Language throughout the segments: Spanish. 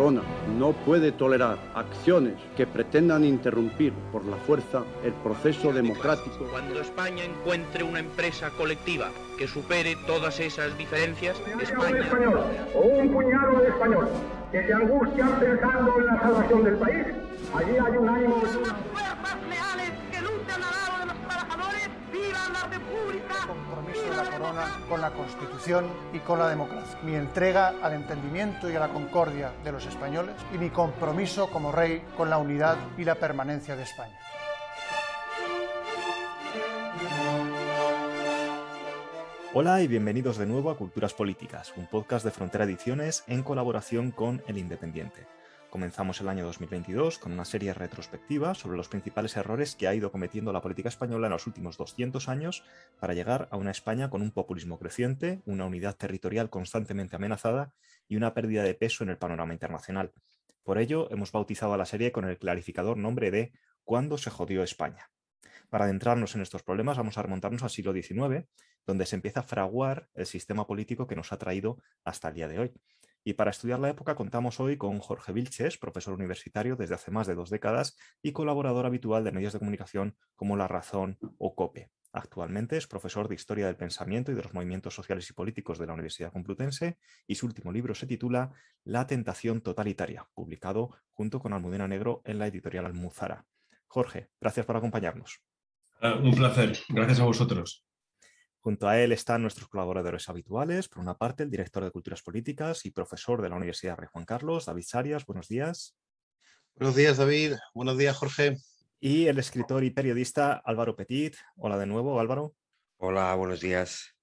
Corona no puede tolerar acciones que pretendan interrumpir por la fuerza el proceso democrático. Cuando España encuentre una empresa colectiva que supere todas esas diferencias, España... Un español o un puñado de españoles que se angustian pensando en la salvación del país, allí hay un ánimo... Fuerzas leales que luchan al lado de los trabajadores, ¡viva la República! Compromiso de la Corona con la Constitución y con la democracia. Mi entrega al entendimiento y a la concordia de los españoles y mi compromiso como rey con la unidad y la permanencia de España. Hola y bienvenidos de nuevo a Culturas Políticas, un podcast de Frontera Ediciones en colaboración con El Independiente. Comenzamos el año 2022 con una serie retrospectiva sobre los principales errores que ha ido cometiendo la política española en los últimos 200 años para llegar a una España con un populismo creciente, una unidad territorial constantemente amenazada y una pérdida de peso en el panorama internacional. Por ello, hemos bautizado a la serie con el clarificador nombre de ¿Cuándo se jodió España? Para adentrarnos en estos problemas vamos a remontarnos al siglo XIX, donde se empieza a fraguar el sistema político que nos ha traído hasta el día de hoy. Y para estudiar la época contamos hoy con Jorge Vilches, profesor universitario desde hace más de 2 décadas y colaborador habitual de medios de comunicación como La Razón o COPE. Actualmente es profesor de Historia del Pensamiento y de los Movimientos Sociales y Políticos de la Universidad Complutense y su último libro se titula La tentación totalitaria, publicado junto con Almudena Negro en la editorial Almuzara. Jorge, gracias por acompañarnos. Un placer, gracias a vosotros. Junto a él están nuestros colaboradores habituales. Por una parte, el director de Culturas Políticas y profesor de la Universidad Rey Juan Carlos, David Sarias. Buenos días. Buenos días, David. Buenos días, Jorge. Y el escritor y periodista Álvaro Petit. Hola de nuevo, Álvaro. Hola, buenos días.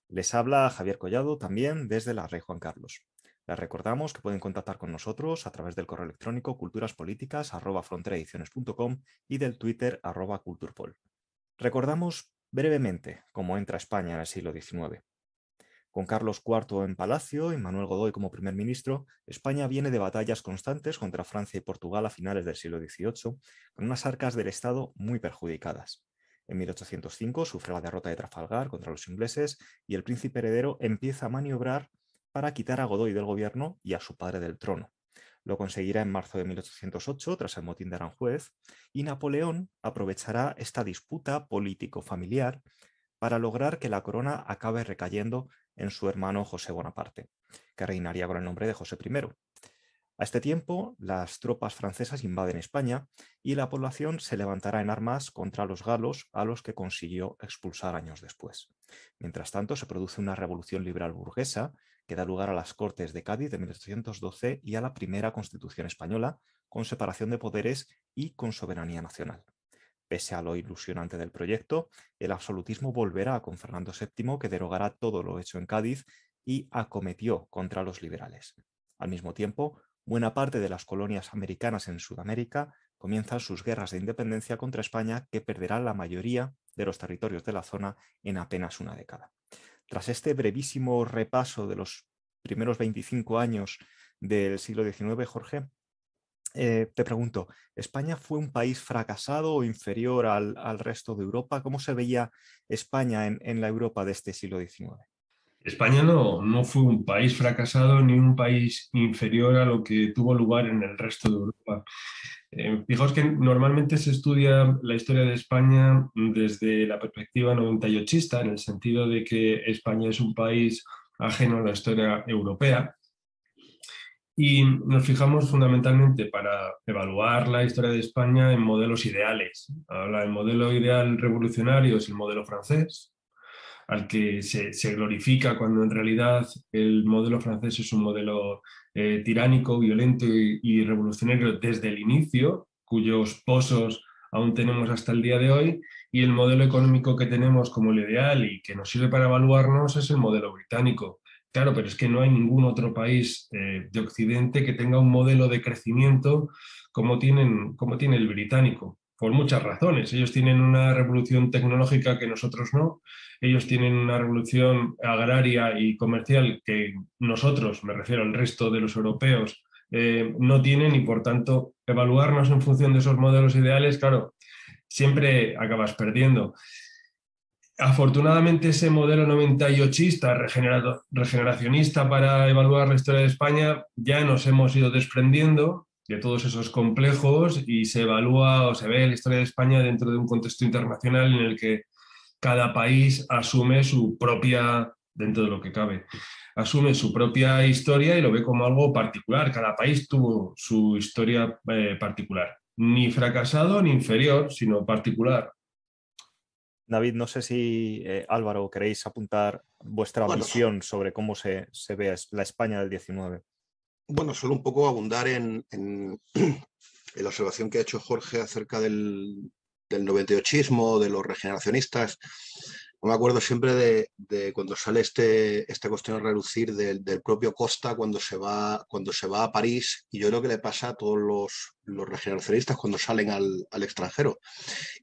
Les habla Javier Collado, también desde la Rey Juan Carlos. Les recordamos que pueden contactar con nosotros a través del correo electrónico culturaspolíticas@fronteraediciones.com y del Twitter @culturpol. Recordamos brevemente cómo entra España en el siglo XIX. Con Carlos IV en Palacio y Manuel Godoy como primer ministro, España viene de batallas constantes contra Francia y Portugal a finales del siglo XVIII, con unas arcas del Estado muy perjudicadas. En 1805 sufre la derrota de Trafalgar contra los ingleses y el príncipe heredero empieza a maniobrar para quitar a Godoy del gobierno y a su padre del trono. Lo conseguirá en marzo de 1808 tras el motín de Aranjuez y Napoleón aprovechará esta disputa político-familiar para lograr que la corona acabe recayendo en su hermano José Bonaparte, que reinaría con el nombre de José I. A este tiempo, las tropas francesas invaden España y la población se levantará en armas contra los galos, a los que consiguió expulsar años después. Mientras tanto, se produce una revolución liberal burguesa que da lugar a las Cortes de Cádiz de 1812 y a la primera Constitución española, con separación de poderes y con soberanía nacional. Pese a lo ilusionante del proyecto, el absolutismo volverá con Fernando VII, que derogará todo lo hecho en Cádiz y acometió contra los liberales. Al mismo tiempo, buena parte de las colonias americanas en Sudamérica comienzan sus guerras de independencia contra España, que perderá la mayoría de los territorios de la zona en apenas una década. Tras este brevísimo repaso de los primeros 25 años del siglo XIX, Jorge, te pregunto, ¿España fue un país fracasado o inferior al resto de Europa? ¿Cómo se veía España en la Europa de este siglo XIX? España no fue un país fracasado ni un país inferior a lo que tuvo lugar en el resto de Europa. Fijaos que normalmente se estudia la historia de España desde la perspectiva 98ista, en el sentido de que España es un país ajeno a la historia europea. Y nos fijamos fundamentalmente para evaluar la historia de España en modelos ideales. El modelo ideal revolucionario es el modelo francés, al que se glorifica cuando en realidad el modelo francés es un modelo tiránico, violento y revolucionario desde el inicio, cuyos pozos aún tenemos hasta el día de hoy, y el modelo económico que tenemos como el ideal y que nos sirve para evaluarnos es el modelo británico. Claro, pero es que no hay ningún otro país de Occidente que tenga un modelo de crecimiento como tiene el británico, por muchas razones. Ellos tienen una revolución tecnológica que nosotros no. Ellos tienen una revolución agraria y comercial que nosotros, me refiero al resto de los europeos, no tienen, y por tanto evaluarnos en función de esos modelos ideales, claro, siempre acabas perdiendo. Afortunadamente ese modelo 98ista, regeneracionista para evaluar la historia de España, ya nos hemos ido desprendiendo de todos esos complejos y se evalúa o se ve la historia de España dentro de un contexto internacional en el que cada país asume su propia, dentro de lo que cabe, asume su propia historia y lo ve como algo particular. Cada país tuvo su historia particular, ni fracasado ni inferior, sino particular. David, no sé si Álvaro queréis apuntar vuestra visión sobre cómo se ve la España del 19. Bueno, solo un poco abundar en la observación que ha hecho Jorge acerca del 98ismo, de los regeneracionistas. No me acuerdo siempre de cuando sale esta cuestión a relucir del propio Costa cuando se va a París, y yo creo que le pasa a todos los regeneracionistas cuando salen al extranjero.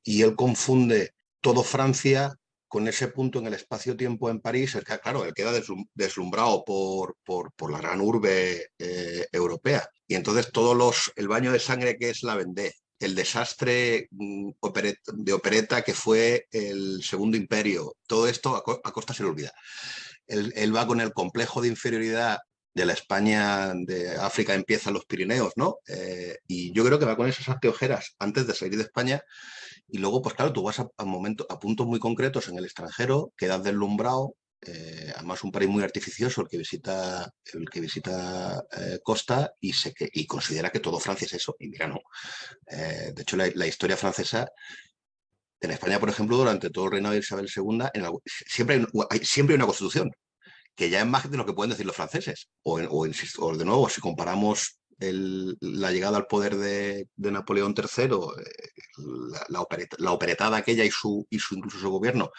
Y él confunde todo Francia con ese punto en el espacio-tiempo en París. Claro, él queda deslumbrado por la gran urbe europea. Y entonces el baño de sangre que es la Vendée, el desastre de opereta que fue el Segundo Imperio, todo esto a Costa se le olvida. Él va con el complejo de inferioridad de la España de África empieza en los Pirineos, ¿no? Y yo creo que va con esas anteojeras antes de salir de España. Y luego, pues claro, tú vas a puntos muy concretos en el extranjero, quedas deslumbrado, además un país muy artificioso el que visita Costa y considera que todo Francia es eso, y mira, no. De hecho, la historia francesa, en España, por ejemplo, durante todo el reinado de Isabel II, siempre hay una constitución, que ya es más de lo que pueden decir los franceses. O de nuevo, si comparamos la llegada al poder de Napoleón III, la operetada aquella y incluso su gobierno,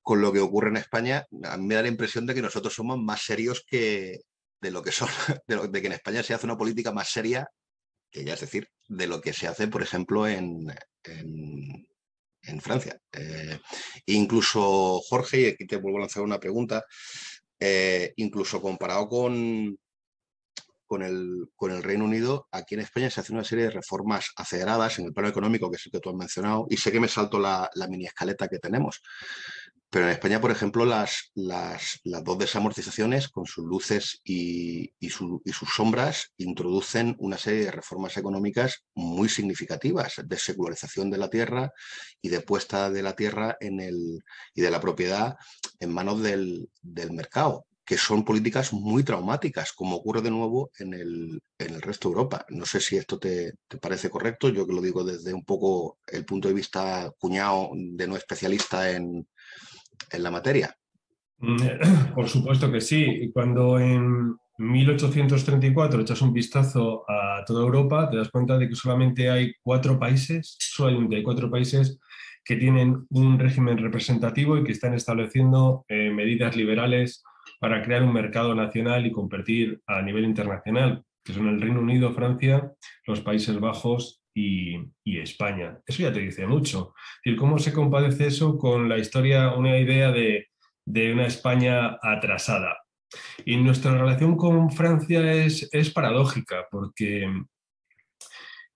con lo que ocurre en España, a mí me da la impresión de que nosotros somos más serios de que en España se hace una política más seria, que ya es decir, de lo que se hace, por ejemplo, en Francia. Incluso, Jorge, y aquí te vuelvo a lanzar una pregunta, incluso comparado con el Reino Unido, aquí en España se hace una serie de reformas aceleradas en el plano económico, que es el que tú has mencionado, y sé que me salto la mini escaleta que tenemos. Pero en España, por ejemplo, las dos desamortizaciones, con sus luces y sus sombras, introducen una serie de reformas económicas muy significativas, de secularización de la tierra y de puesta de la tierra y de la propiedad en manos del mercado, que son políticas muy traumáticas, como ocurre de nuevo en el resto de Europa. No sé si esto te parece correcto, yo que lo digo desde un poco el punto de vista cuñado de no especialista en la materia. Por supuesto que sí. Cuando en 1834 echas un vistazo a toda Europa, te das cuenta de que solamente hay 4 países, que tienen un régimen representativo y que están estableciendo medidas liberales para crear un mercado nacional y competir a nivel internacional, que son el Reino Unido, Francia, los Países Bajos y España. Eso ya te dice mucho. Es decir, ¿cómo se compadece eso con la historia, una idea de una España atrasada? Y nuestra relación con Francia es paradójica, porque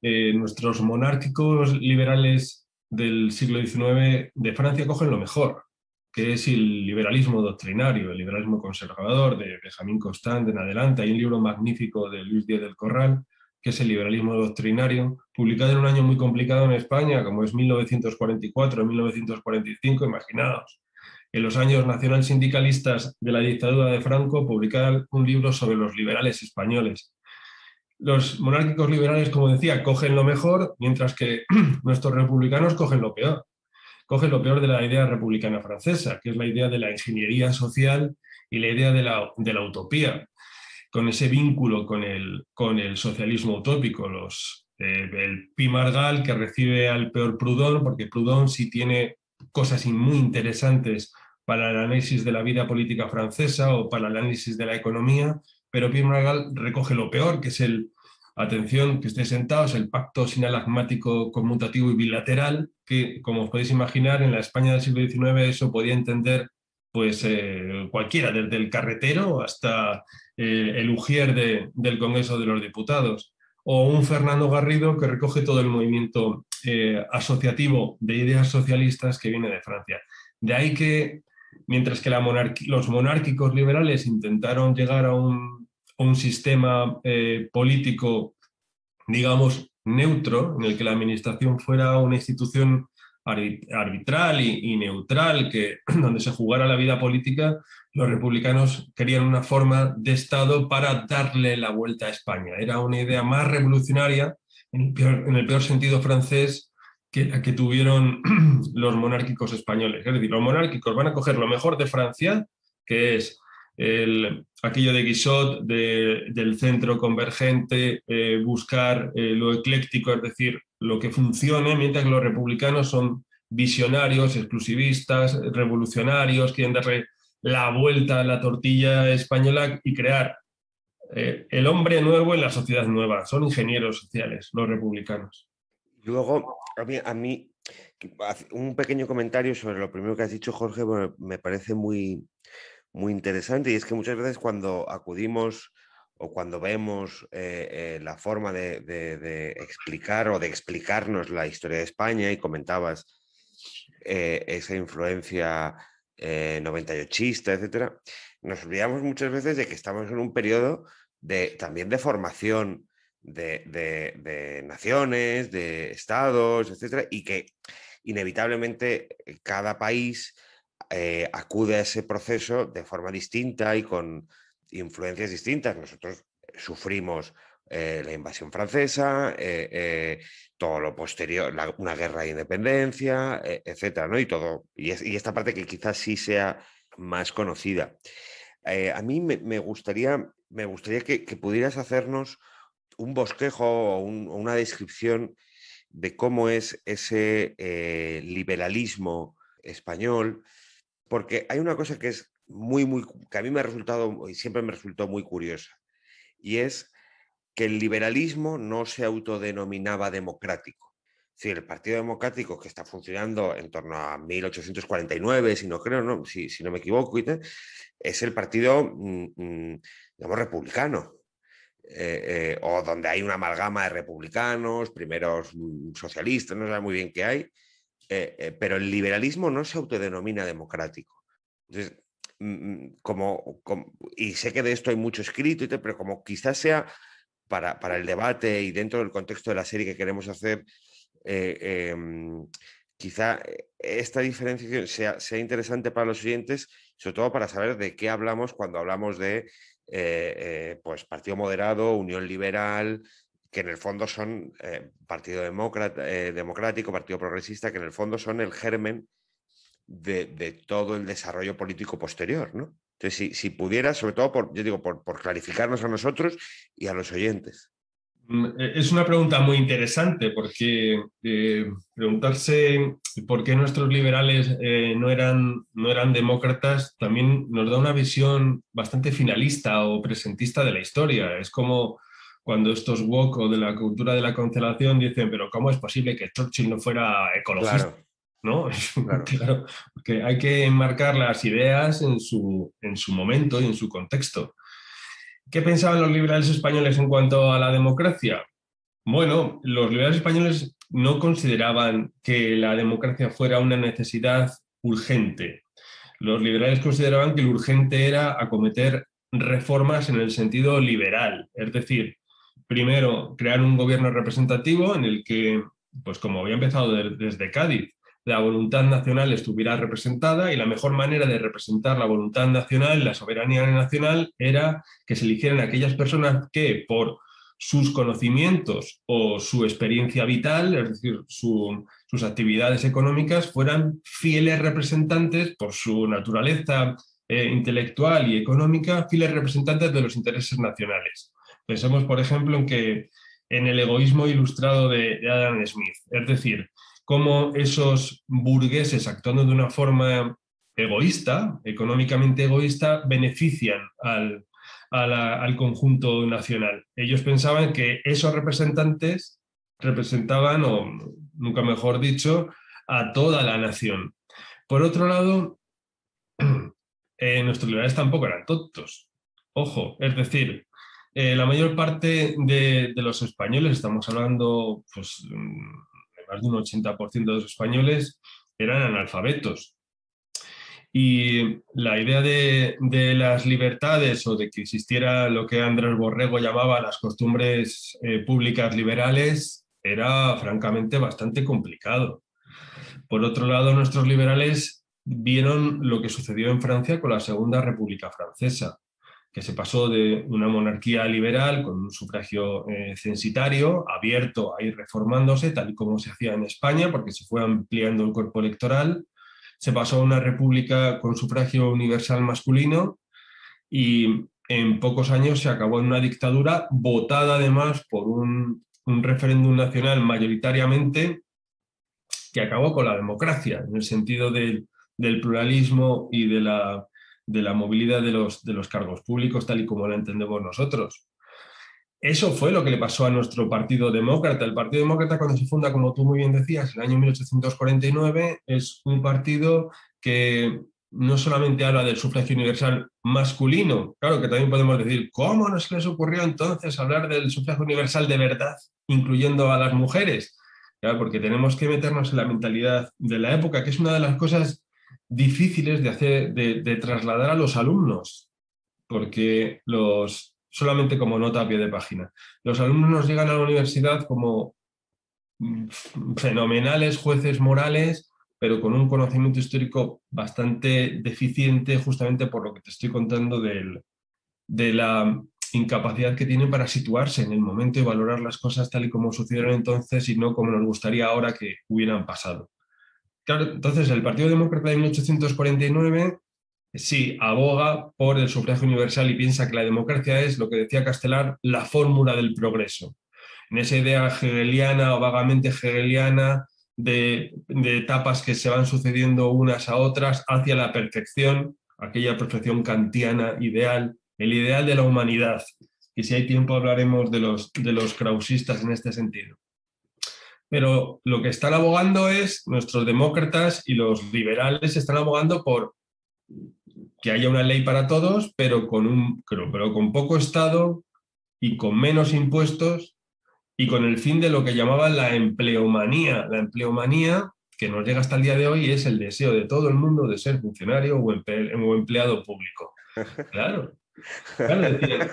nuestros monárquicos liberales del siglo XIX de Francia cogen lo mejor, que es el liberalismo doctrinario, el liberalismo conservador de Benjamín Constant en adelante. Hay un libro magnífico de Luis Díez del Corral, que es el liberalismo doctrinario, publicado en un año muy complicado en España, como es 1944-1945, imaginaos. En los años nacionalsindicalistas de la dictadura de Franco, publicar un libro sobre los liberales españoles. Los monárquicos liberales, como decía, cogen lo mejor, mientras que nuestros republicanos cogen lo peor. Cogen lo peor de la idea republicana francesa, que es la idea de la ingeniería social y la idea de la utopía, con ese vínculo con el socialismo utópico, el Pi Margall, que recibe al peor Proudhon, porque Proudhon sí tiene cosas muy interesantes para el análisis de la vida política francesa o para el análisis de la economía, pero Pi Margall recoge lo peor, que es atención, que estéis sentados, el pacto sinalagmático conmutativo y bilateral, que, como os podéis imaginar, en la España del siglo XIX eso podía entender pues cualquiera, desde el carretero hasta el ujier del Congreso de los Diputados, o un Fernando Garrido que recoge todo el movimiento asociativo de ideas socialistas que viene de Francia. De ahí que, mientras que los monárquicos liberales intentaron llegar a un sistema político, digamos, neutro, en el que la administración fuera una institución arbitral y neutral, donde se jugara la vida política, los republicanos querían una forma de Estado para darle la vuelta a España. Era una idea más revolucionaria, en el peor sentido francés, que la que tuvieron los monárquicos españoles. Es decir, los monárquicos van a coger lo mejor de Francia, que es aquello de Guizot, del centro convergente, buscar lo ecléctico, es decir, lo que funcione, mientras que los republicanos son visionarios, exclusivistas, revolucionarios, quieren darle la vuelta a la tortilla española y crear el hombre nuevo en la sociedad nueva. Son ingenieros sociales, los republicanos. Luego, a mí un pequeño comentario sobre lo primero que has dicho, Jorge, bueno, me parece muy interesante, y es que muchas veces cuando acudimos o cuando vemos la forma de explicar o de explicarnos la historia de España, y comentabas esa influencia 98ista, etcétera, nos olvidamos muchas veces de que estamos en un periodo también de formación de naciones, de estados, etcétera, y que inevitablemente cada país acude a ese proceso de forma distinta y con influencias distintas. Nosotros sufrimos la invasión francesa, todo lo posterior, una guerra de independencia, etcétera, ¿no? Y esta parte que quizás sí sea más conocida. A mí me gustaría que pudieras hacernos un bosquejo o una descripción de cómo es ese liberalismo español, porque hay una cosa que es que a mí me ha resultado y siempre me resultó muy curiosa, y es que el liberalismo no se autodenominaba democrático. Es decir, el Partido Democrático, que está funcionando en torno a 1849, si no me equivoco, es el partido, digamos, republicano. O donde hay una amalgama de republicanos, primeros socialistas, no sé muy bien qué hay, pero el liberalismo no se autodenomina democrático. Entonces, y sé que de esto hay mucho escrito, pero como quizás sea para el debate y dentro del contexto de la serie que queremos hacer, quizá esta diferenciación sea interesante para los oyentes, sobre todo para saber de qué hablamos cuando hablamos de pues Partido Moderado, Unión Liberal, que en el fondo son Partido Democrático, Partido Progresista, que en el fondo son el germen de todo el desarrollo político posterior, ¿no? Entonces, si pudiera, sobre todo por clarificarnos a nosotros y a los oyentes. Es una pregunta muy interesante, porque preguntarse por qué nuestros liberales no eran demócratas también nos da una visión bastante finalista o presentista de la historia. Es como cuando estos woke o de la cultura de la cancelación dicen, pero ¿cómo es posible que Churchill no fuera ecologista? Claro. ¿No? Claro, porque hay que enmarcar las ideas en su momento y en su contexto. ¿Qué pensaban los liberales españoles en cuanto a la democracia? Bueno, los liberales españoles no consideraban que la democracia fuera una necesidad urgente. Los liberales consideraban que lo urgente era acometer reformas en el sentido liberal, es decir, primero crear un gobierno representativo en el que, pues como había empezado desde Cádiz, la voluntad nacional estuviera representada, y la mejor manera de representar la voluntad nacional, la soberanía nacional, era que se eligieran aquellas personas que por sus conocimientos o su experiencia vital, es decir, sus actividades económicas, fueran fieles representantes por su naturaleza intelectual y económica, fieles representantes de los intereses nacionales. Pensemos, por ejemplo, en el egoísmo ilustrado de Adam Smith, es decir, cómo esos burgueses, actuando de una forma egoísta, económicamente egoísta, benefician al conjunto nacional. Ellos pensaban que esos representantes representaban, o nunca mejor dicho, a toda la nación. Por otro lado, nuestros liberales tampoco eran tontos. Ojo, es decir, la mayor parte de los españoles, estamos hablando pues, más de un 80% de los españoles, eran analfabetos. Y la idea de las libertades o de que existiera lo que Andrés Borrego llamaba las costumbres públicas liberales era francamente bastante complicado. Por otro lado, nuestros liberales vieron lo que sucedió en Francia con la Segunda República Francesa, que se pasó de una monarquía liberal con un sufragio censitario abierto a ir reformándose, tal y como se hacía en España, porque se fue ampliando el cuerpo electoral. Se pasó a una república con sufragio universal masculino y en pocos años se acabó en una dictadura votada además por un referéndum nacional mayoritariamente que acabó con la democracia, en el sentido del pluralismo y de la movilidad de los cargos públicos, tal y como la entendemos nosotros. Eso fue lo que le pasó a nuestro Partido Demócrata. El Partido Demócrata, cuando se funda, como tú muy bien decías, en el año 1849, es un partido que no solamente habla del sufragio universal masculino, claro que también podemos decir, ¿cómo no se les ocurrió entonces hablar del sufragio universal de verdad, incluyendo a las mujeres? Claro, porque tenemos que meternos en la mentalidad de la época, que es una de las cosas difíciles de hacer, de trasladar a los alumnos, porque solamente como nota a pie de página, los alumnos nos llegan a la universidad como fenomenales jueces morales, pero con un conocimiento histórico bastante deficiente, justamente por lo que te estoy contando de la incapacidad que tienen para situarse en el momento y valorar las cosas tal y como sucedieron entonces y no como nos gustaría ahora que hubieran pasado. Claro, entonces el Partido Demócrata de 1849 sí aboga por el sufragio universal y piensa que la democracia es, lo que decía Castelar, la fórmula del progreso. En esa idea hegeliana o vagamente hegeliana de etapas que se van sucediendo unas a otras hacia la perfección, aquella perfección kantiana ideal, el ideal de la humanidad. Y si hay tiempo hablaremos de los krausistas en este sentido. Pero lo que están abogando es, nuestros demócratas y los liberales están abogando por que haya una ley para todos, pero con poco Estado y con menos impuestos y con el fin de lo que llamaban la empleomanía. La empleomanía, que nos llega hasta el día de hoy, es el deseo de todo el mundo de ser funcionario o empleado público. Claro, decían,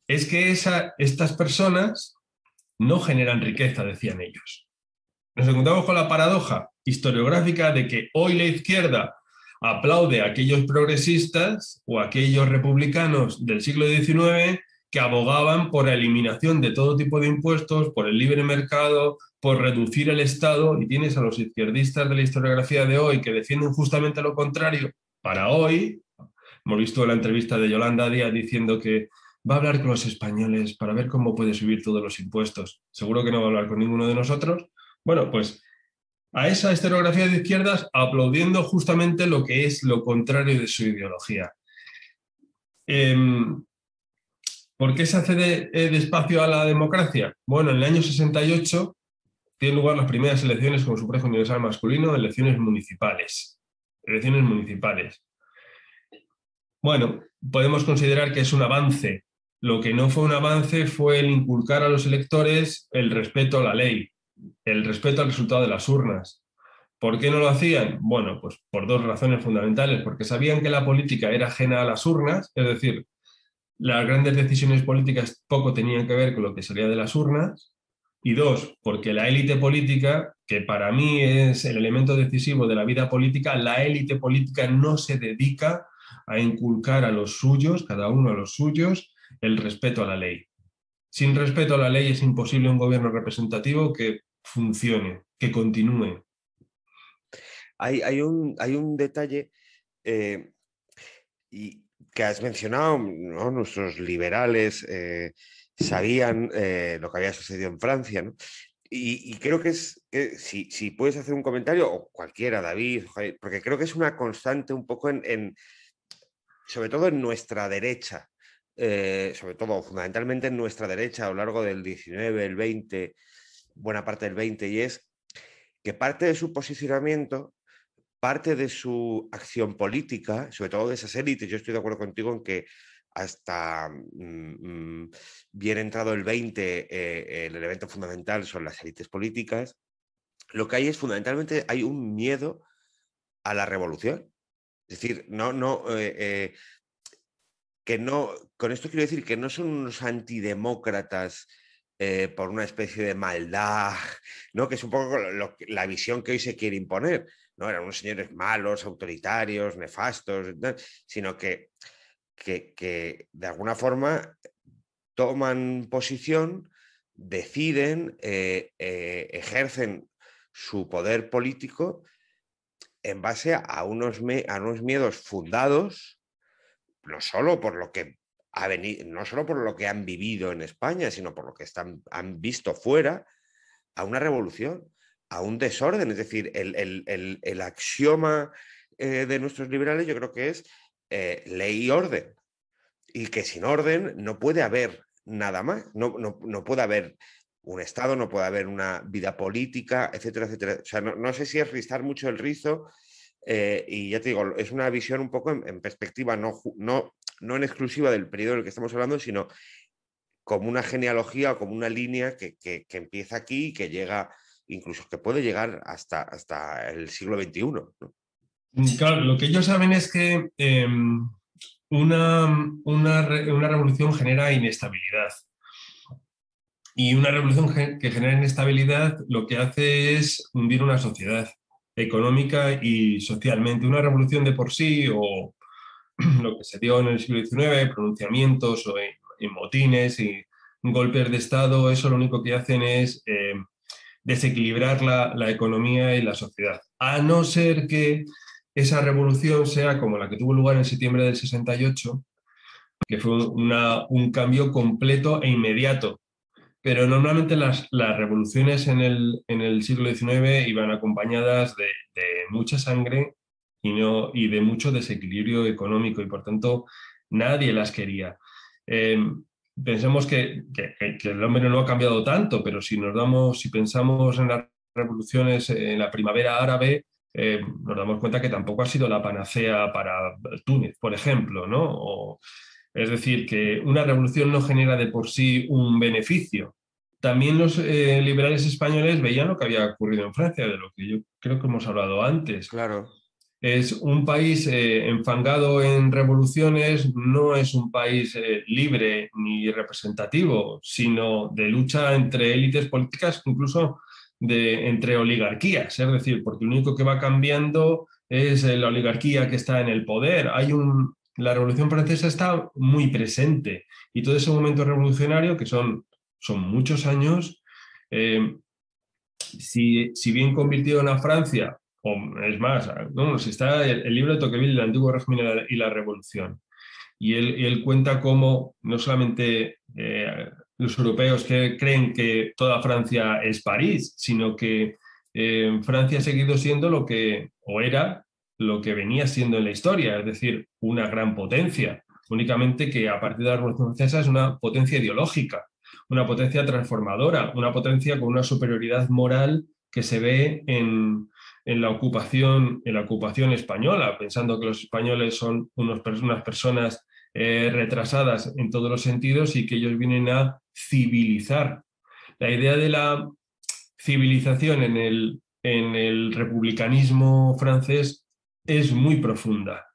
es que estas personas no generan riqueza, decían ellos. Nos encontramos con la paradoja historiográfica de que hoy la izquierda aplaude a aquellos progresistas o a aquellos republicanos del siglo XIX que abogaban por la eliminación de todo tipo de impuestos, por el libre mercado, por reducir el Estado, y tienes a los izquierdistas de la historiografía de hoy que defienden justamente lo contrario. Para hoy, hemos visto la entrevista de Yolanda Díaz diciendo que va a hablar con los españoles para ver cómo puede subir todos los impuestos. Seguro que no va a hablar con ninguno de nosotros. Bueno, pues a esa historiografía de izquierdas aplaudiendo justamente lo que es lo contrario de su ideología. ¿Por qué se hace despacio a la democracia? Bueno, en el año 68 tienen lugar las primeras elecciones con sufragio universal masculino, elecciones municipales. Bueno, podemos considerar que es un avance. Lo que no fue un avance fue el inculcar a los electores el respeto a la ley, el respeto al resultado de las urnas. ¿Por qué no lo hacían? Bueno, pues por dos razones fundamentales. Porque sabían que la política era ajena a las urnas, es decir, las grandes decisiones políticas poco tenían que ver con lo que salía de las urnas. Y dos, porque la élite política, que para mí es el elemento decisivo de la vida política, la élite política no se dedica a inculcar a los suyos, cada uno a los suyos, el respeto a la ley. Sin respeto a la ley es imposible un gobierno representativo que funcione, que continúe. Hay un detalle y que has mencionado, ¿no? Nuestros liberales sabían lo que había sucedido en Francia, ¿no? Y creo que es, si puedes hacer un comentario, o cualquiera, David, porque creo que es una constante un poco sobre todo en nuestra derecha, sobre todo fundamentalmente en nuestra derecha a lo largo del 19, el 20, buena parte del 20, y es que parte de su posicionamiento, parte de su acción política, sobre todo de esas élites, yo estoy de acuerdo contigo en que hasta bien entrado el 20, el elemento fundamental son las élites políticas. Lo que hay es fundamentalmente hay un miedo a la revolución. Es decir, con esto quiero decir que no son unos antidemócratas por una especie de maldad, ¿no? Que es un poco la visión que hoy se quiere imponer. No eran unos señores malos, autoritarios, nefastos, sino que de alguna forma toman posición, deciden, ejercen su poder político en base a unos miedos fundados, no solo por lo que no solo por lo que han vivido en España, sino por lo que han visto fuera, a una revolución, a un desorden. Es decir, el axioma de nuestros liberales yo creo que es ley y orden, y que sin orden no puede haber nada más, no puede haber un Estado, no puede haber una vida política, etcétera, etcétera. O sea, no sé si es rizar mucho el rizo, y ya te digo, es una visión un poco en perspectiva, no en exclusiva del periodo en el que estamos hablando, sino como una genealogía o como una línea que empieza aquí y que llega, incluso que puede llegar hasta el siglo XXI, ¿no? Claro, lo que ellos saben es que una revolución genera inestabilidad. Y una revolución que genera inestabilidad lo que hace es hundir una sociedad económica y socialmente. Una revolución de por sí, o lo que se dio en el siglo XIX, pronunciamientos o en motines y golpes de Estado, eso lo único que hacen es desequilibrar la economía y la sociedad. A no ser que esa revolución sea como la que tuvo lugar en septiembre del 68, que fue un cambio completo e inmediato. Pero normalmente las revoluciones en el siglo XIX iban acompañadas de mucha sangre y de mucho desequilibrio económico, y por tanto nadie las quería. Pensemos que el hombre no ha cambiado tanto, pero si pensamos en las revoluciones en la primavera árabe, nos damos cuenta que tampoco ha sido la panacea para Túnez, por ejemplo, ¿no? Es decir, que una revolución no genera de por sí un beneficio. También los liberales españoles veían lo que había ocurrido en Francia, de lo que yo creo que hemos hablado antes. Claro. Es un país enfangado en revoluciones, no es un país libre ni representativo, sino de lucha entre élites políticas, incluso entre oligarquías. Es decir, porque lo único que va cambiando es la oligarquía que está en el poder. La Revolución Francesa está muy presente, y todo ese momento revolucionario, que son muchos años, si bien convirtieron a Francia, o es más, si está el libro de Tocqueville, El antiguo régimen y la revolución, y él cuenta cómo no solamente los europeos que creen que toda Francia es París, sino que Francia ha seguido siendo era lo que venía siendo en la historia, es decir, una gran potencia, únicamente que a partir de la Revolución Francesa es una potencia ideológica, una potencia transformadora, una potencia con una superioridad moral que se ve en la ocupación española, pensando que los españoles son unas personas retrasadas en todos los sentidos y que ellos vienen a civilizar. La idea de la civilización en el republicanismo francés es muy profunda.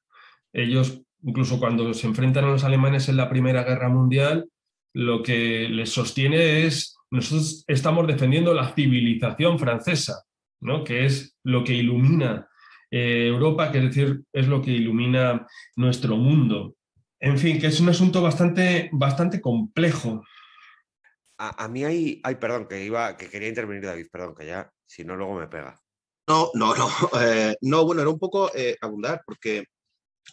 Ellos, incluso cuando se enfrentan a los alemanes en la Primera Guerra Mundial, lo que les sostiene es: nosotros estamos defendiendo la civilización francesa, ¿no? Que es lo que ilumina Europa, que es decir, es lo que ilumina nuestro mundo. En fin, que es un asunto bastante complejo. A mí perdón, que quería intervenir, David, perdón, que ya, si no, luego me pega. No, bueno, era un poco abundar, porque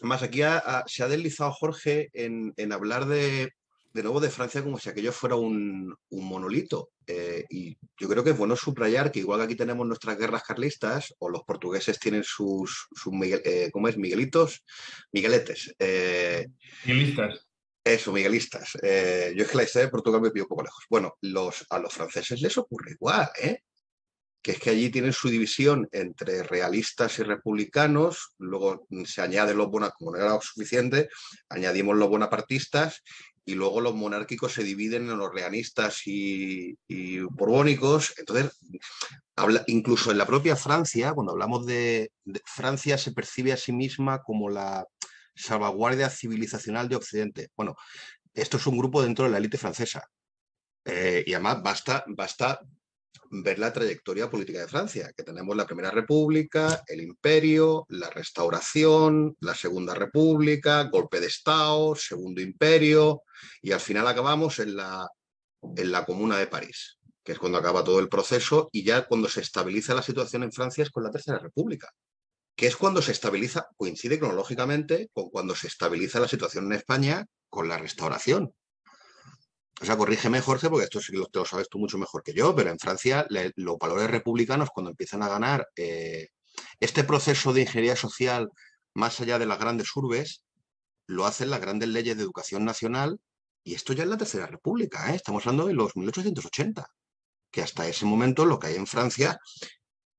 más aquí se ha deslizado Jorge en hablar de nuevo de Francia como si aquello fuera un monolito. Y yo creo que es bueno subrayar que igual que aquí tenemos nuestras guerras carlistas, o los portugueses tienen sus Miguelitos, Migueletes. Miguelistas. Eso, miguelistas. Yo es que la historia de Portugal me pillo un poco lejos. Bueno, a los franceses les ocurre igual, que es que allí tienen su división entre realistas y republicanos, luego se añaden los como no era suficiente, añadimos los bonapartistas, y luego los monárquicos se dividen en los realistas y borbónicos. Entonces, incluso en la propia Francia, cuando hablamos de Francia, se percibe a sí misma como la salvaguardia civilizacional de Occidente. Bueno, esto es un grupo dentro de la élite francesa. Y además basta ver la trayectoria política de Francia, que tenemos la Primera República, el Imperio, la Restauración, la Segunda República, golpe de Estado, Segundo Imperio, y al final acabamos en la Comuna de París, que es cuando acaba todo el proceso, y ya cuando se estabiliza la situación en Francia es con la Tercera República, que es cuando se estabiliza, coincide cronológicamente con cuando se estabiliza la situación en España con la Restauración. O sea, corrígeme, Jorge, porque esto sí te lo sabes tú mucho mejor que yo, pero en Francia los valores republicanos, cuando empiezan a ganar este proceso de ingeniería social más allá de las grandes urbes, lo hacen las grandes leyes de educación nacional, y esto ya es la Tercera República, ¿eh? Estamos hablando de los 1880, que hasta ese momento lo que hay en Francia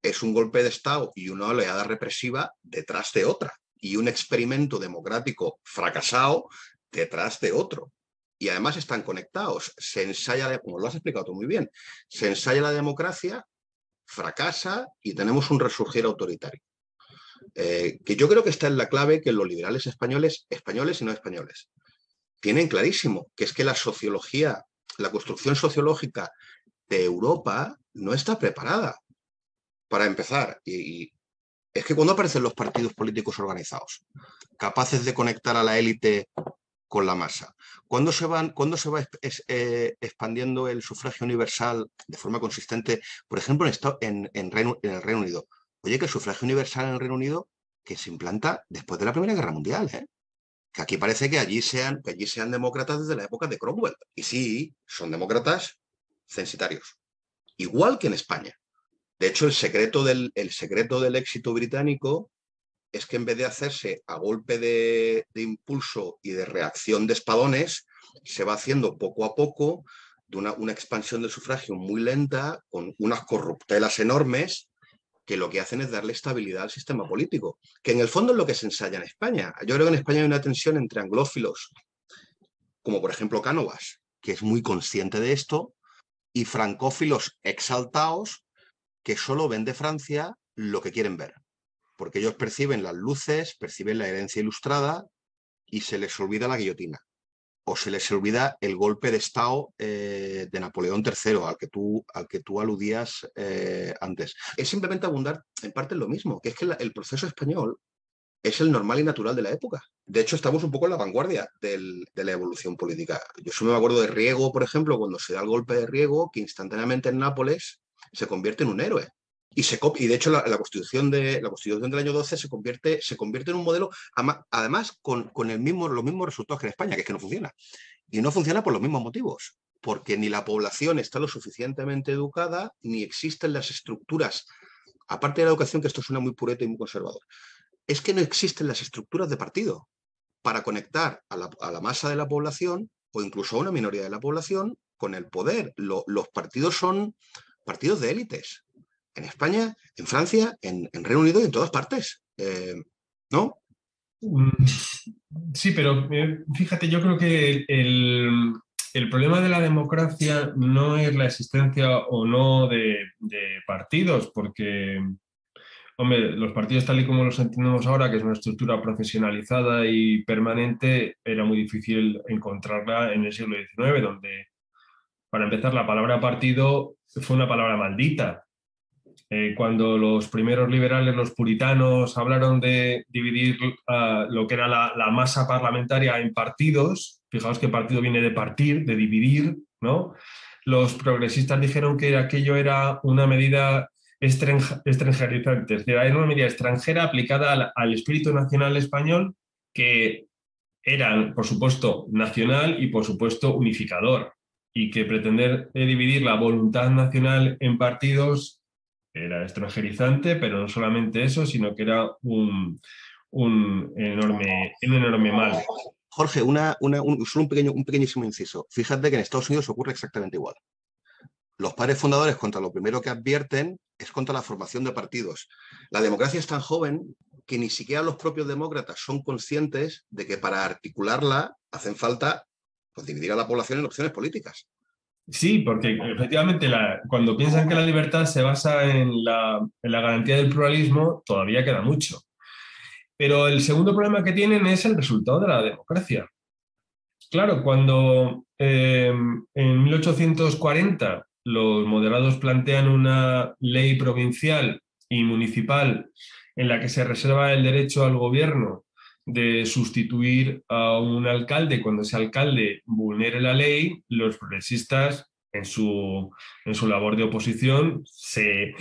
es un golpe de Estado y una oleada represiva detrás de otra, y un experimento democrático fracasado detrás de otro. Y además están conectados. Se ensaya, como lo has explicado tú muy bien, se ensaya la democracia, fracasa y tenemos un resurgir autoritario. Que yo creo que esta es la clave que los liberales españoles y no españoles, tienen clarísimo, que es que la sociología, la construcción sociológica de Europa no está preparada para empezar. Y es que cuando aparecen los partidos políticos organizados, capaces de conectar a la élite con la masa, ¿cuándo se va expandiendo el sufragio universal de forma consistente? Por ejemplo, en el Reino Unido. Oye, que el sufragio universal en el Reino Unido que se implanta después de la Primera Guerra Mundial, ¿eh? Que aquí parece que allí sean demócratas desde la época de Cromwell. Y sí, son demócratas censitarios. Igual que en España. De hecho, el secreto del éxito británico es que en vez de hacerse a golpe de impulso y de reacción de espadones, se va haciendo poco a poco de una expansión del sufragio muy lenta, con unas corruptelas enormes, que lo que hacen es darle estabilidad al sistema político, que en el fondo es lo que se ensaya en España. Yo creo que en España hay una tensión entre anglófilos, como por ejemplo Cánovas, que es muy consciente de esto, y francófilos exaltados, que solo ven de Francia lo que quieren ver, porque ellos perciben las luces, perciben la herencia ilustrada, y se les olvida la guillotina, o se les olvida el golpe de Estado de Napoleón III, al que tú aludías antes. Es simplemente abundar en parte en lo mismo, que es que el proceso español es el normal y natural de la época. De hecho, estamos un poco en la vanguardia de la evolución política. Yo solo me acuerdo de Riego, por ejemplo, cuando se da el golpe de Riego, que instantáneamente en Nápoles se convierte en un héroe. Y de hecho la Constitución del año 12 se convierte en un modelo, además con los mismos resultados que en España, que es que no funciona. Y no funciona por los mismos motivos, porque ni la población está lo suficientemente educada, ni existen las estructuras, aparte de la educación, que esto suena muy pureta y muy conservador, es que no existen las estructuras de partido para conectar a la masa de la población, o incluso a una minoría de la población, con el poder. Los partidos son partidos de élites. En España, en Francia, en Reino Unido y en todas partes. ¿No? Sí, pero fíjate, yo creo que el problema de la democracia no es la existencia o no de partidos, porque, hombre, los partidos tal y como los entendemos ahora, que es una estructura profesionalizada y permanente, era muy difícil encontrarla en el siglo XIX, donde, para empezar, la palabra partido fue una palabra maldita. Cuando los primeros liberales, los puritanos, hablaron de dividir lo que era la masa parlamentaria en partidos, fijaos que partido viene de partir, de dividir, ¿no? Los progresistas dijeron que aquello era una medida extranjerizante, es decir, era una medida extranjera aplicada al espíritu nacional español, que era, por supuesto, nacional y, por supuesto, unificador, y que pretender dividir la voluntad nacional en partidos era extranjerizante, pero no solamente eso, sino que era un enorme mal. Jorge, solo un pequeñísimo inciso. Fíjate que en Estados Unidos ocurre exactamente igual. Los padres fundadores, contra lo primero que advierten, es contra la formación de partidos. La democracia es tan joven que ni siquiera los propios demócratas son conscientes de que para articularla hacen falta Pues dividir a la población en opciones políticas. Sí, porque efectivamente cuando piensan que la libertad se basa en la garantía del pluralismo, todavía queda mucho. Pero el segundo problema que tienen es el resultado de la democracia. Claro, cuando en 1840 los moderados plantean una ley provincial y municipal en la que se reserva el derecho al gobierno de sustituir a un alcalde cuando ese alcalde vulnere la ley, los progresistas en su labor de oposición se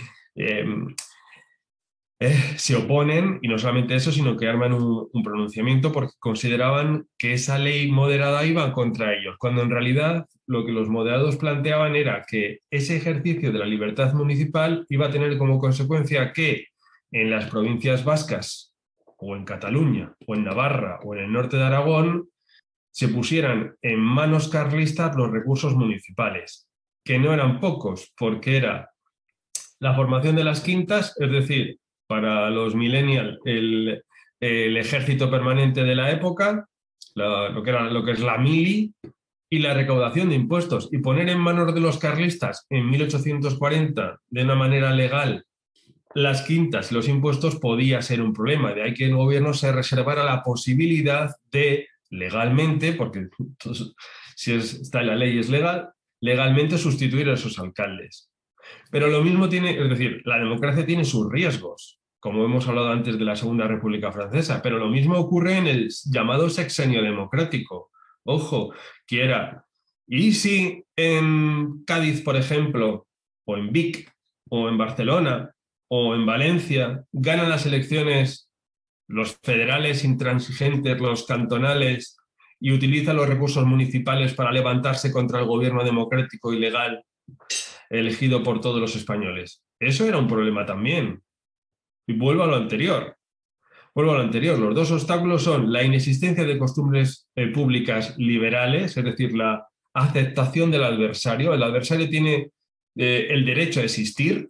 oponen, y no solamente eso, sino que arman un pronunciamiento porque consideraban que esa ley moderada iba contra ellos, cuando en realidad lo que los moderados planteaban era que ese ejercicio de la libertad municipal iba a tener como consecuencia que en las provincias vascas, o en Cataluña, o en Navarra, o en el norte de Aragón, se pusieran en manos carlistas los recursos municipales, que no eran pocos, porque era la formación de las quintas, es decir, para los millennials, el ejército permanente de la época, lo que es la mili, y la recaudación de impuestos. Y poner en manos de los carlistas en 1840, de una manera legal, las quintas y los impuestos podía ser un problema. De ahí que el gobierno se reservara la posibilidad de, legalmente, porque si está en la ley es legal, legalmente sustituir a esos alcaldes. Pero lo mismo tiene, es decir, la democracia tiene sus riesgos, como hemos hablado antes de la Segunda República Francesa, pero lo mismo ocurre en el llamado sexenio democrático. Ojo, que era, ¿y si en Cádiz, por ejemplo, o en Vic, o en Barcelona, o en Valencia, ganan las elecciones los federales intransigentes, los cantonales, y utilizan los recursos municipales para levantarse contra el gobierno democrático y legal elegido por todos los españoles? Eso era un problema también. Y vuelvo a lo anterior. Los dos obstáculos son la inexistencia de costumbres públicas liberales, es decir, la aceptación del adversario. El adversario tiene el derecho a existir.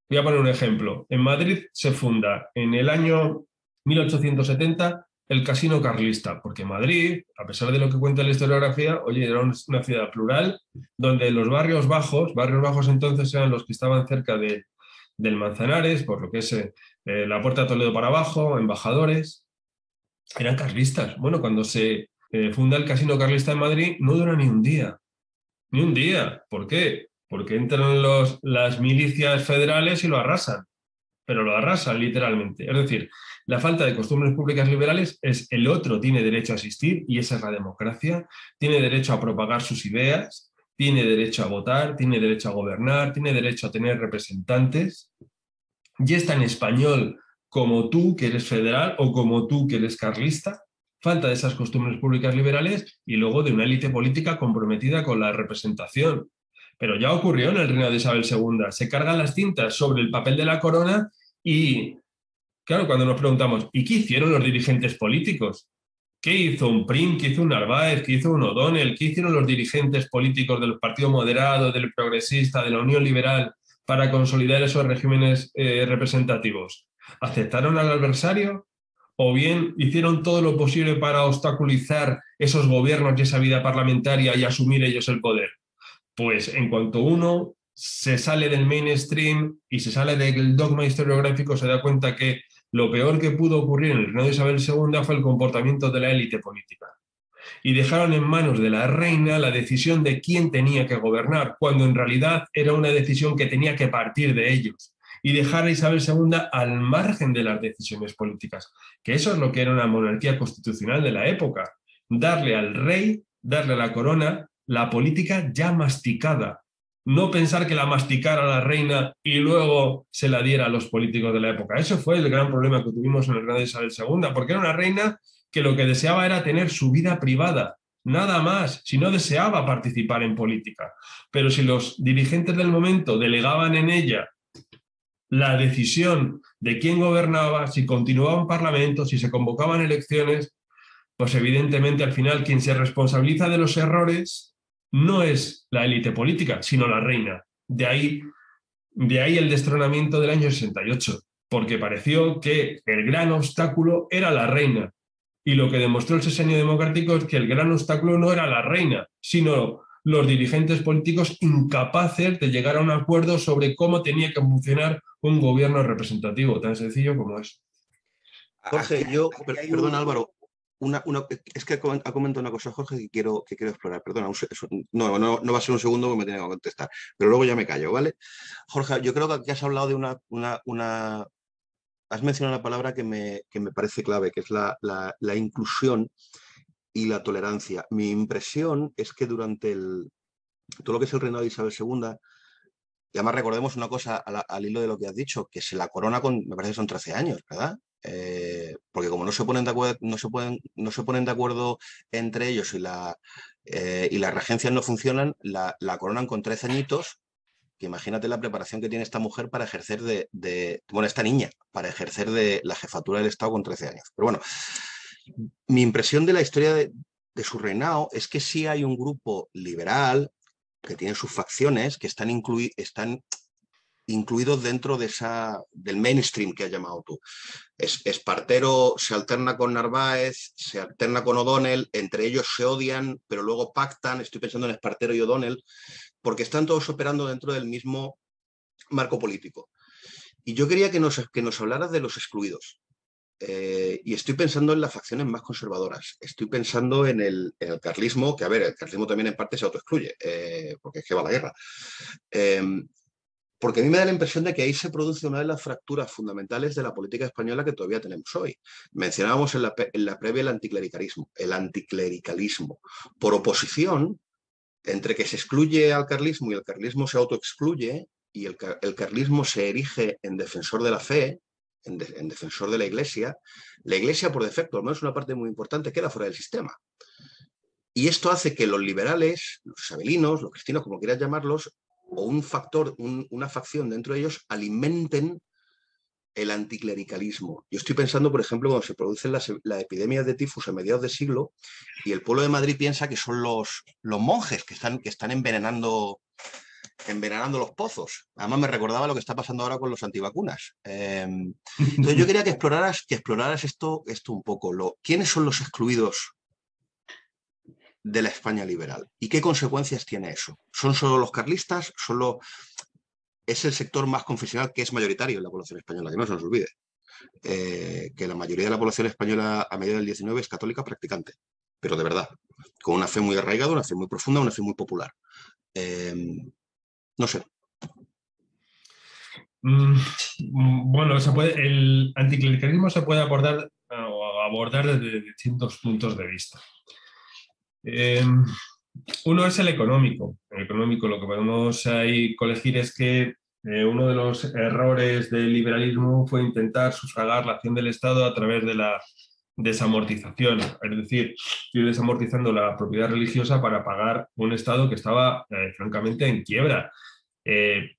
Voy a poner un ejemplo. En Madrid se funda en el año 1870 el Casino Carlista, porque Madrid, a pesar de lo que cuenta la historiografía, oye, era una ciudad plural, donde los barrios bajos entonces eran los que estaban cerca del Manzanares, por lo que es la Puerta de Toledo para abajo, Embajadores, eran carlistas. Bueno, cuando se funda el Casino Carlista en Madrid, no dura ni un día. Ni un día. ¿Por qué? Porque entran las milicias federales y lo arrasan. Pero lo arrasan literalmente. Es decir, la falta de costumbres públicas liberales es el otro tiene derecho a existir, y esa es la democracia. Tiene derecho a propagar sus ideas, tiene derecho a votar, tiene derecho a gobernar, tiene derecho a tener representantes. Y es tan español como tú, que eres federal, o como tú, que eres carlista. Falta de esas costumbres públicas liberales y luego de una élite política comprometida con la representación. Pero ya ocurrió en el reino de Isabel II. Se cargan las tintas sobre el papel de la corona y, claro, cuando nos preguntamos, ¿y qué hicieron los dirigentes políticos? ¿Qué hizo un Prim? ¿Qué hizo un Narváez? ¿Qué hizo un O'Donnell? ¿Qué hicieron los dirigentes políticos del Partido Moderado, del Progresista, de la Unión Liberal para consolidar esos regímenes representativos? ¿Aceptaron al adversario? ¿O bien hicieron todo lo posible para obstaculizar esos gobiernos y esa vida parlamentaria y asumir ellos el poder? Pues en cuanto uno se sale del mainstream y se sale del dogma historiográfico, se da cuenta que lo peor que pudo ocurrir en el reino de Isabel II fue el comportamiento de la élite política. Y dejaron en manos de la reina la decisión de quién tenía que gobernar, cuando en realidad era una decisión que tenía que partir de ellos. Y dejar a Isabel II al margen de las decisiones políticas, que eso es lo que era una monarquía constitucional de la época. Darle al rey, darle a la corona, la política ya masticada. No pensar que la masticara la reina y luego se la diera a los políticos de la época. Eso fue el gran problema que tuvimos en el reino de Isabel II, porque era una reina que lo que deseaba era tener su vida privada, nada más, si no deseaba participar en política. Pero si los dirigentes del momento delegaban en ella la decisión de quién gobernaba, si continuaba un parlamento, si se convocaban elecciones, pues evidentemente al final quien se responsabiliza de los errores no es la élite política, sino la reina. De ahí el destronamiento del año 68, porque pareció que el gran obstáculo era la reina Y lo que demostró el sexenio democrático es que el gran obstáculo no era la reina, sino los dirigentes políticos incapaces de llegar a un acuerdo sobre cómo tenía que funcionar un gobierno representativo, tan sencillo como es. Jorge, perdón Álvaro, es que ha comentado una cosa Jorge que quiero explorar. Perdona, no va a ser un segundo que me tiene que contestar, pero luego ya me callo, ¿vale? Jorge, yo creo que aquí has hablado de has mencionado una palabra que me parece clave, que es la inclusión y la tolerancia. Mi impresión es que durante todo lo que es el reinado de Isabel II, y además recordemos una cosa al hilo de lo que has dicho, que se la corona me parece que son 13 años, ¿verdad? Porque como no se ponen de acuerdo entre ellos y las regencias no funcionan, la coronan con 13 añitos, que imagínate la preparación que tiene esta mujer para ejercer esta niña, para ejercer de la jefatura del Estado con 13 años. Pero bueno, mi impresión de la historia de su reinado es que sí hay un grupo liberal que tiene sus facciones que están incluidos dentro del mainstream que has llamado tú. Espartero se alterna con Narváez, se alterna con O'Donnell, entre ellos se odian, pero luego pactan. Estoy pensando en Espartero y O'Donnell, porque están todos operando dentro del mismo marco político. Y yo quería que nos hablaras de los excluidos. Y estoy pensando en las facciones más conservadoras. Estoy pensando en el carlismo, que a ver, el carlismo también en parte se autoexcluye, porque es que va a la guerra. Porque a mí me da la impresión de que ahí se produce una de las fracturas fundamentales de la política española que todavía tenemos hoy. Mencionábamos en la previa el anticlericalismo. Por oposición, entre que se excluye al carlismo y el carlismo se autoexcluye, y el carlismo se erige en defensor de la fe, en defensor de la Iglesia por defecto, al menos una parte muy importante, queda fuera del sistema. Y esto hace que los liberales, los isabelinos, los cristianos, como quieras llamarlos, o una facción dentro de ellos, alimenten el anticlericalismo. Yo estoy pensando, por ejemplo, cuando se producen las epidemias de tifus a mediados de siglo y el pueblo de Madrid piensa que son los monjes que están envenenando los pozos. Además me recordaba lo que está pasando ahora con los antivacunas. Entonces yo quería que exploraras esto un poco. ¿Quiénes son los excluidos de la España liberal? ¿Y qué consecuencias tiene eso? ¿Son solo los carlistas? Es el sector más confesional que es mayoritario en la población española, que no se nos olvide. Que la mayoría de la población española a mediados del 19 es católica practicante, pero de verdad, con una fe muy arraigada, una fe muy profunda, una fe muy popular. No sé. Bueno, el anticlericalismo se puede abordar desde distintos puntos de vista. Uno es el económico. El económico, lo que podemos ahí colegir es que uno de los errores del liberalismo fue intentar sufragar la acción del Estado a través de la desamortización, es decir, ir desamortizando la propiedad religiosa para pagar un Estado que estaba francamente en quiebra.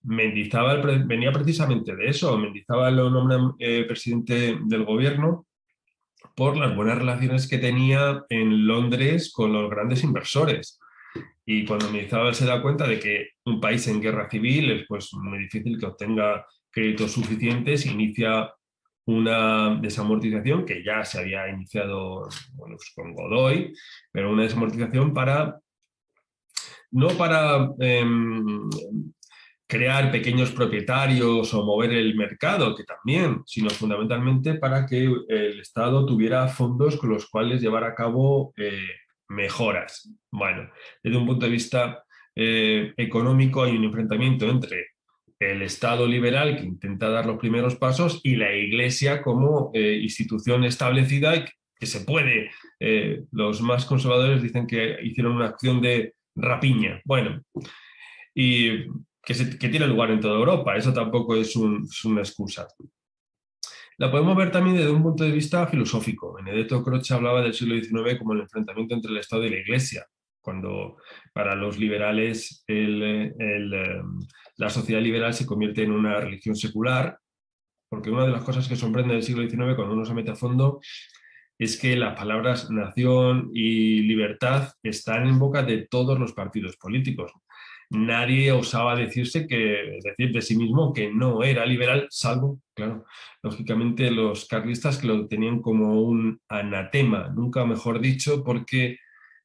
Mendizábal venía precisamente de eso. Mendizábal lo nombra presidente del gobierno por las buenas relaciones que tenía en Londres con los grandes inversores. Y cuando Mendizábal se da cuenta de que un país en guerra civil es pues muy difícil que obtenga créditos suficientes, inicia una desamortización que ya se había iniciado con Godoy, pero una desamortización no para crear pequeños propietarios o mover el mercado, que también, sino fundamentalmente para que el Estado tuviera fondos con los cuales llevar a cabo mejoras. Bueno, desde un punto de vista económico hay un enfrentamiento entre el Estado liberal que intenta dar los primeros pasos y la Iglesia como institución establecida y que se puede. Los más conservadores dicen que hicieron una acción de rapiña. Bueno, y que tiene lugar en toda Europa. Eso tampoco es una excusa. La podemos ver también desde un punto de vista filosófico. Benedetto Croce hablaba del siglo XIX como el enfrentamiento entre el Estado y la Iglesia, cuando para los liberales la sociedad liberal se convierte en una religión secular, porque una de las cosas que sorprende del siglo XIX cuando uno se mete a fondo es que las palabras nación y libertad están en boca de todos los partidos políticos. nadie osaba decir de sí mismo que no era liberal, salvo, claro, lógicamente los carlistas, que lo tenían como un anatema, nunca mejor dicho, porque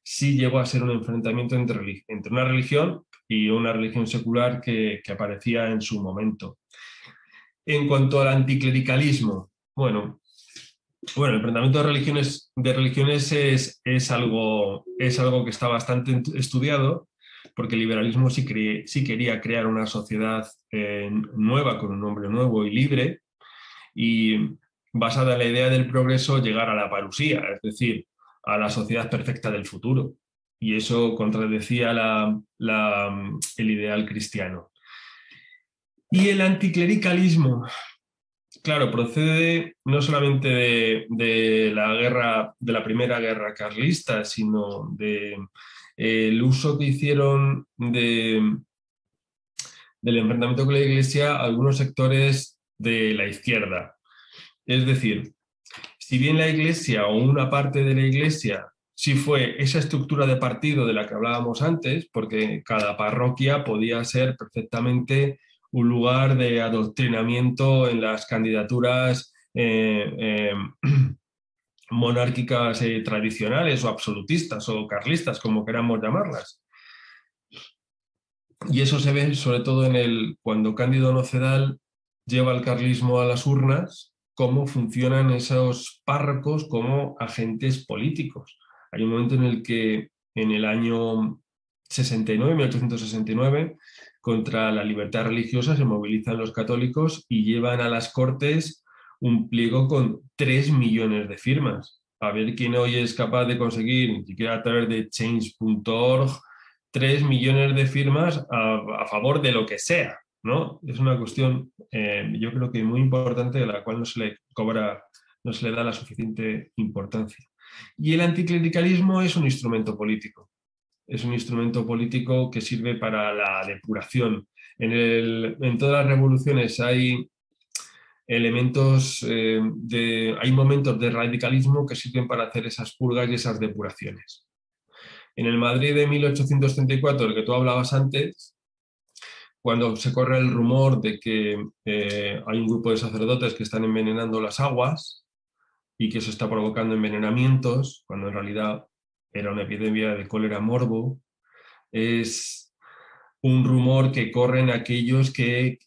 sí llegó a ser un enfrentamiento entre una religión y una religión secular que aparecía en su momento. En cuanto al anticlericalismo, bueno, el enfrentamiento de religiones es algo que está bastante estudiado, porque el liberalismo sí quería crear una sociedad nueva, con un nombre nuevo y libre, y basada en la idea del progreso, llegar a la parusía, es decir, a la sociedad perfecta del futuro. Y eso contradecía el ideal cristiano. Y el anticlericalismo, claro, procede no solamente de la primera guerra carlista, sino del uso que hicieron del enfrentamiento con la Iglesia algunos sectores de la izquierda. Es decir, si bien la Iglesia o una parte de la Iglesia sí fue esa estructura de partido de la que hablábamos antes, porque cada parroquia podía ser perfectamente un lugar de adoctrinamiento en las candidaturas monárquicas tradicionales o absolutistas o carlistas, como queramos llamarlas. Y eso se ve sobre todo cuando Cándido Nocedal lleva el carlismo a las urnas, cómo funcionan esos párrocos como agentes políticos. Hay un momento en el que en el año 1869, contra la libertad religiosa se movilizan los católicos y llevan a las Cortes un pliego con 3 millones de firmas. A ver quién hoy es capaz de conseguir, ni siquiera a través de change.org, 3 millones de firmas a favor de lo que sea, ¿no? Es una cuestión, yo creo que muy importante, a la cual no se le da la suficiente importancia. Y el anticlericalismo es un instrumento político. Es un instrumento político que sirve para la depuración. En todas las revoluciones hay hay momentos de radicalismo que sirven para hacer esas purgas y esas depuraciones. En el Madrid de 1834, del que tú hablabas antes, cuando se corre el rumor de que hay un grupo de sacerdotes que están envenenando las aguas y que eso está provocando envenenamientos, cuando en realidad era una epidemia de cólera morbo, es un rumor que corren aquellos que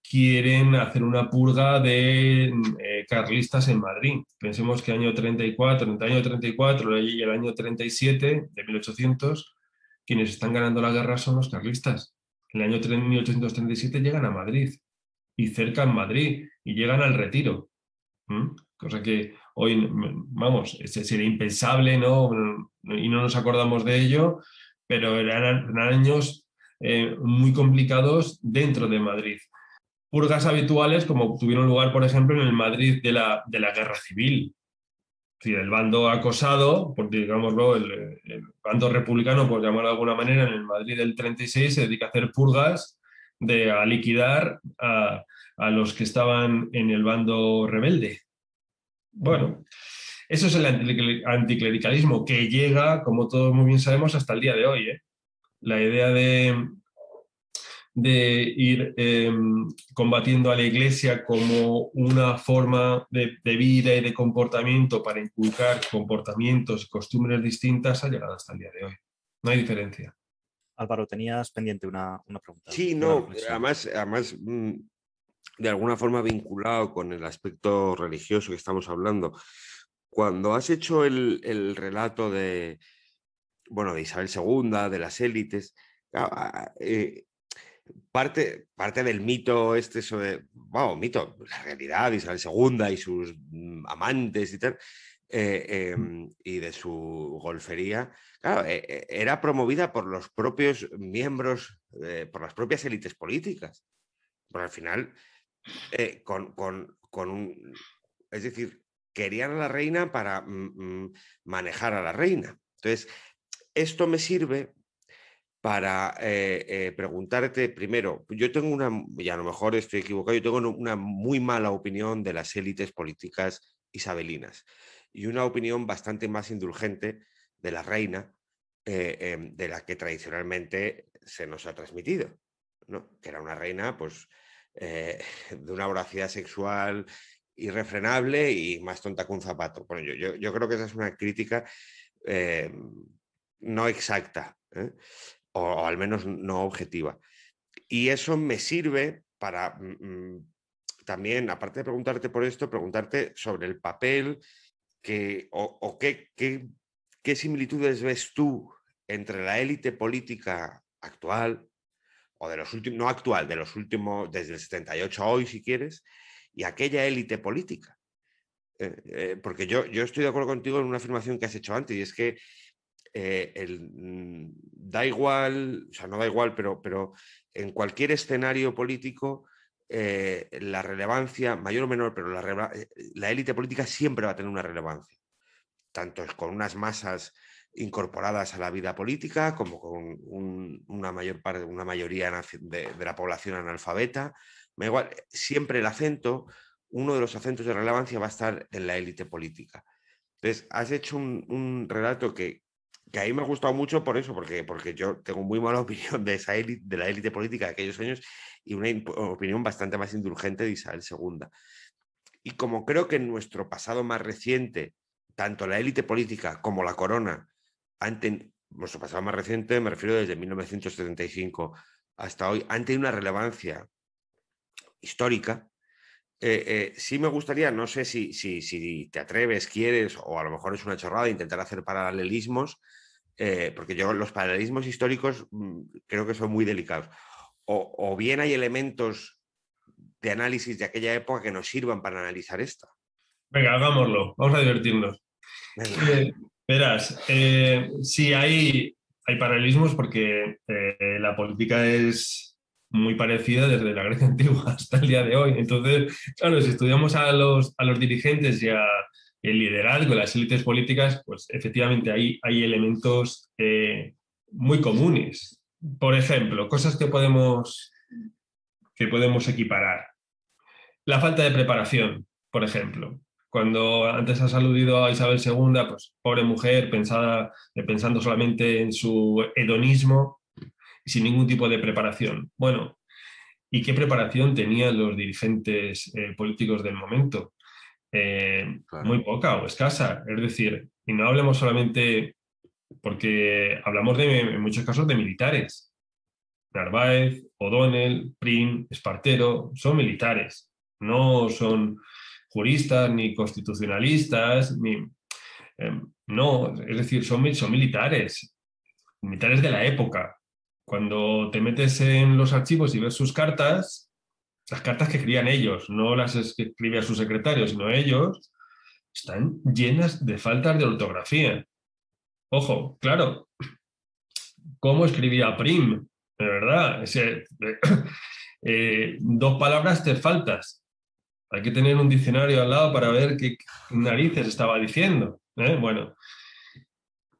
quieren hacer una purga de carlistas en Madrid. Pensemos que entre el año 34 y el año 37 de 1800, quienes están ganando la guerra son los carlistas. En el año 1837 llegan a Madrid y cercan Madrid y llegan al Retiro. Cosa que hoy, vamos, sería impensable, ¿no? Y no nos acordamos de ello, pero eran años muy complicados dentro de Madrid. Purgas habituales como tuvieron lugar, por ejemplo, en el Madrid de la Guerra Civil. Es decir, el bando acosado, digámoslo, el bando republicano, por llamarlo de alguna manera, en el Madrid del 36 se dedica a hacer purgas, a liquidar a los que estaban en el bando rebelde. Bueno, eso es el anticlericalismo, que llega, como todos muy bien sabemos, hasta el día de hoy. La idea de ir combatiendo a la Iglesia como una forma de vida y de comportamiento para inculcar comportamientos y costumbres distintas ha llegado hasta el día de hoy. No hay diferencia. Álvaro, tenías pendiente una pregunta. Sí, no, además de alguna forma vinculado con el aspecto religioso que estamos hablando. Cuando has hecho el relato de Isabel II, de las élites, parte del mito mito, la realidad de Isabel II y sus amantes y tal, y de su golfería, claro, era promovida por los propios miembros, por las propias élites políticas. Pero al final, es decir, querían a la reina para manejar a la reina. Entonces, esto me sirve para preguntarte primero, yo tengo y a lo mejor estoy equivocado, yo tengo una muy mala opinión de las élites políticas isabelinas y una opinión bastante más indulgente de la reina, de la que tradicionalmente se nos ha transmitido, ¿no? Que era una reina, pues, de una voracidad sexual irrefrenable y más tonta que un zapato. Bueno, yo creo que esa es una crítica no exacta, o al menos no objetiva. Y eso me sirve para también, aparte de preguntarte por esto, preguntarte sobre el papel o qué similitudes ves tú entre la élite política actual, o de los últimos, no actual, de los últimos, desde el 78 a hoy, si quieres, y aquella élite política. Porque yo estoy de acuerdo contigo en una afirmación que has hecho antes, y es que da igual, o sea, no da igual, pero en cualquier escenario político, la relevancia, mayor o menor, pero la élite política siempre va a tener una relevancia, tanto con unas masas incorporadas a la vida política como con una mayoría de la población analfabeta. Me da igual, siempre uno de los acentos de relevancia va a estar en la élite política. Entonces, has hecho un relato que a mí me ha gustado mucho por eso, porque yo tengo muy mala opinión de la élite política de aquellos años y una opinión bastante más indulgente de Isabel II. Y como creo que en nuestro pasado más reciente, tanto la élite política como la corona, nuestro pasado más reciente, me refiero desde 1975 hasta hoy, han tenido una relevancia histórica. Sí me gustaría, no sé si te atreves, quieres, o a lo mejor es una chorrada, intentar hacer paralelismos, porque yo los paralelismos históricos creo que son muy delicados. O bien hay elementos de análisis de aquella época que nos sirvan para analizar esta. Venga, hagámoslo, vamos a divertirnos. Verás, sí hay paralelismos porque la política es muy parecida desde la Grecia antigua hasta el día de hoy. Entonces, claro, si estudiamos a los dirigentes y el liderazgo, las élites políticas, pues efectivamente hay elementos muy comunes. Por ejemplo, cosas que podemos equiparar. La falta de preparación, por ejemplo. Cuando antes has aludido a Isabel II, pues pobre mujer, pensando solamente en su hedonismo y sin ningún tipo de preparación. Bueno, ¿y qué preparación tenían los dirigentes políticos del momento? Claro. Muy poca o escasa. Es decir, y no hablemos solamente, porque hablamos en muchos casos de militares. Narváez, O'Donnell, Prim, Espartero, son militares. No son juristas ni constitucionalistas, no, es decir, son militares de la época. Cuando te metes en los archivos y ves sus cartas, las cartas que escribían ellos, no las que escribía su secretario, sino ellos, están llenas de faltas de ortografía. Ojo, claro, ¿cómo escribía Prim? De verdad, dos palabras te faltas. Hay que tener un diccionario al lado para ver qué narices estaba diciendo. Bueno,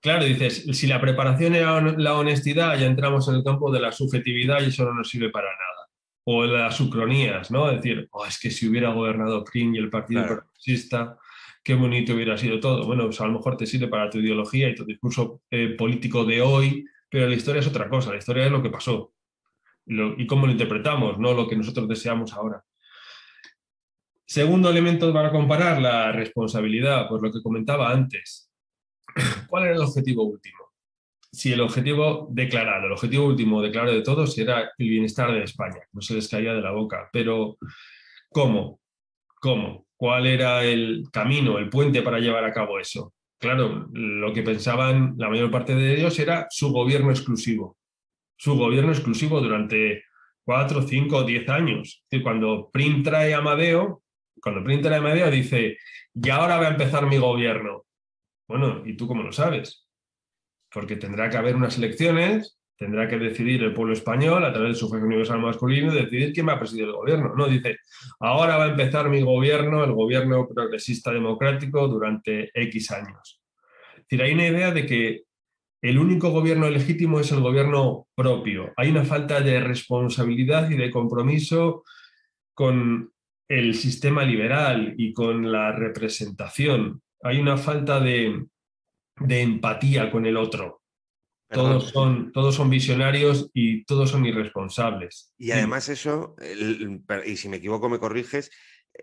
claro, dices, si la preparación era la honestidad, ya entramos en el campo de la subjetividad y eso no nos sirve para nada. O las ucronías, ¿no? Es decir, es que si hubiera gobernado Prim y el Partido Progresista, qué bonito hubiera sido todo. Bueno, pues a lo mejor te sirve para tu ideología y tu discurso político de hoy, pero la historia es otra cosa. La historia es lo que pasó y cómo lo interpretamos, no lo que nosotros deseamos ahora. Segundo elemento para comparar, la responsabilidad, pues lo que comentaba antes. ¿Cuál era el objetivo último? Si el objetivo último declarado de todos era el bienestar de España, no se les caía de la boca, pero ¿cómo? ¿Cuál era el camino, el puente para llevar a cabo eso? Claro, lo que pensaban la mayor parte de ellos era su gobierno exclusivo durante 4, 5, 10 años. Es decir, cuando Prim trae a Amadeo dice, y ahora va a empezar mi gobierno. Bueno, ¿y tú cómo lo sabes? Porque tendrá que haber unas elecciones, tendrá que decidir el pueblo español a través del sufragio universal masculino y decidir quién va a presidir el gobierno. No, dice, ahora va a empezar mi gobierno, el gobierno progresista democrático durante X años. Es decir, hay una idea de que el único gobierno legítimo es el gobierno propio. Hay una falta de responsabilidad y de compromiso con el sistema liberal y con la representación. Hay una falta de empatía con el otro. Todos son visionarios y todos son irresponsables. Y además eso, y si me equivoco me corriges,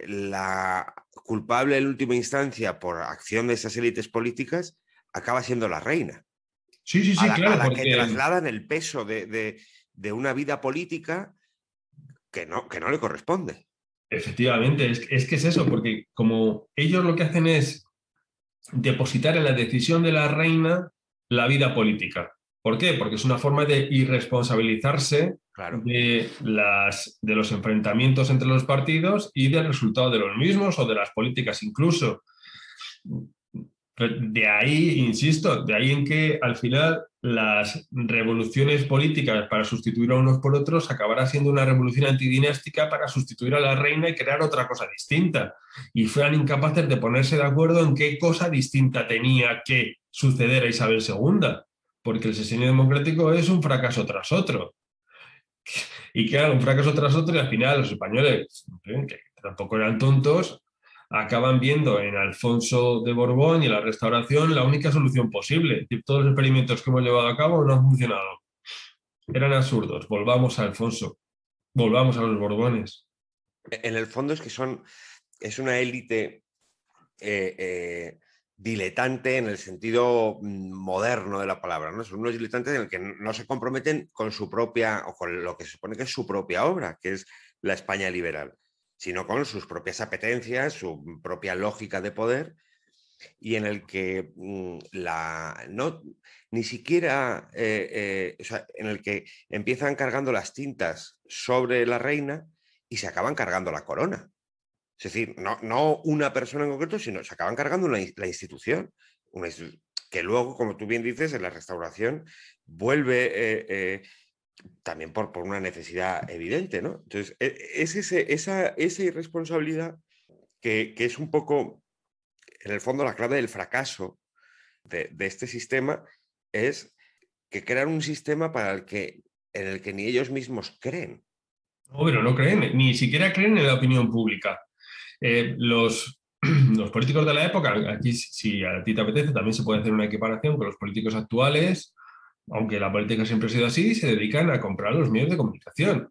la culpable en última instancia por acción de esas élites políticas acaba siendo la reina. Sí, claro. A la que trasladan el peso de una vida política que no le corresponde. Efectivamente, es que es eso, porque como ellos lo que hacen es depositar en la decisión de la reina la vida política. ¿Por qué? Porque es una forma de irresponsabilizarse de los enfrentamientos entre los partidos y del resultado de los mismos o de las políticas incluso. De ahí, insisto, de ahí en que al final las revoluciones políticas para sustituir a unos por otros acabará siendo una revolución antidinástica para sustituir a la reina y crear otra cosa distinta. Y fueran incapaces de ponerse de acuerdo en qué cosa distinta tenía que suceder a Isabel II, porque el sexenio democrático es un fracaso tras otro. Y claro, un fracaso tras otro, y al final los españoles, que tampoco eran tontos, acaban viendo en Alfonso de Borbón y en la Restauración la única solución posible. Y todos los experimentos que hemos llevado a cabo no han funcionado. Eran absurdos. Volvamos a Alfonso. Volvamos a los Borbones. En el fondo es que es una élite diletante en el sentido moderno de la palabra, ¿no? Son unos diletantes en el que no se comprometen con su propia, o con lo que se supone que es su propia obra, que es la España liberal, sino con sus propias apetencias, su propia lógica de poder, y en el que ni siquiera, o sea, en el que empiezan cargando las tintas sobre la reina y se acaban cargando la corona. Es decir, no una persona en concreto, sino se acaban cargando la institución, que luego, como tú bien dices, en la Restauración vuelve también por una necesidad evidente, ¿no? Entonces, es esa irresponsabilidad que es un poco, en el fondo, la clave del fracaso de este sistema, es que crean un sistema en el que ni ellos mismos creen. No, pero no creen, ni siquiera creen en la opinión pública. Los políticos de la época, aquí si a ti te apetece, también se puede hacer una equiparación con los políticos actuales, aunque la política siempre ha sido así, se dedican a comprar los medios de comunicación,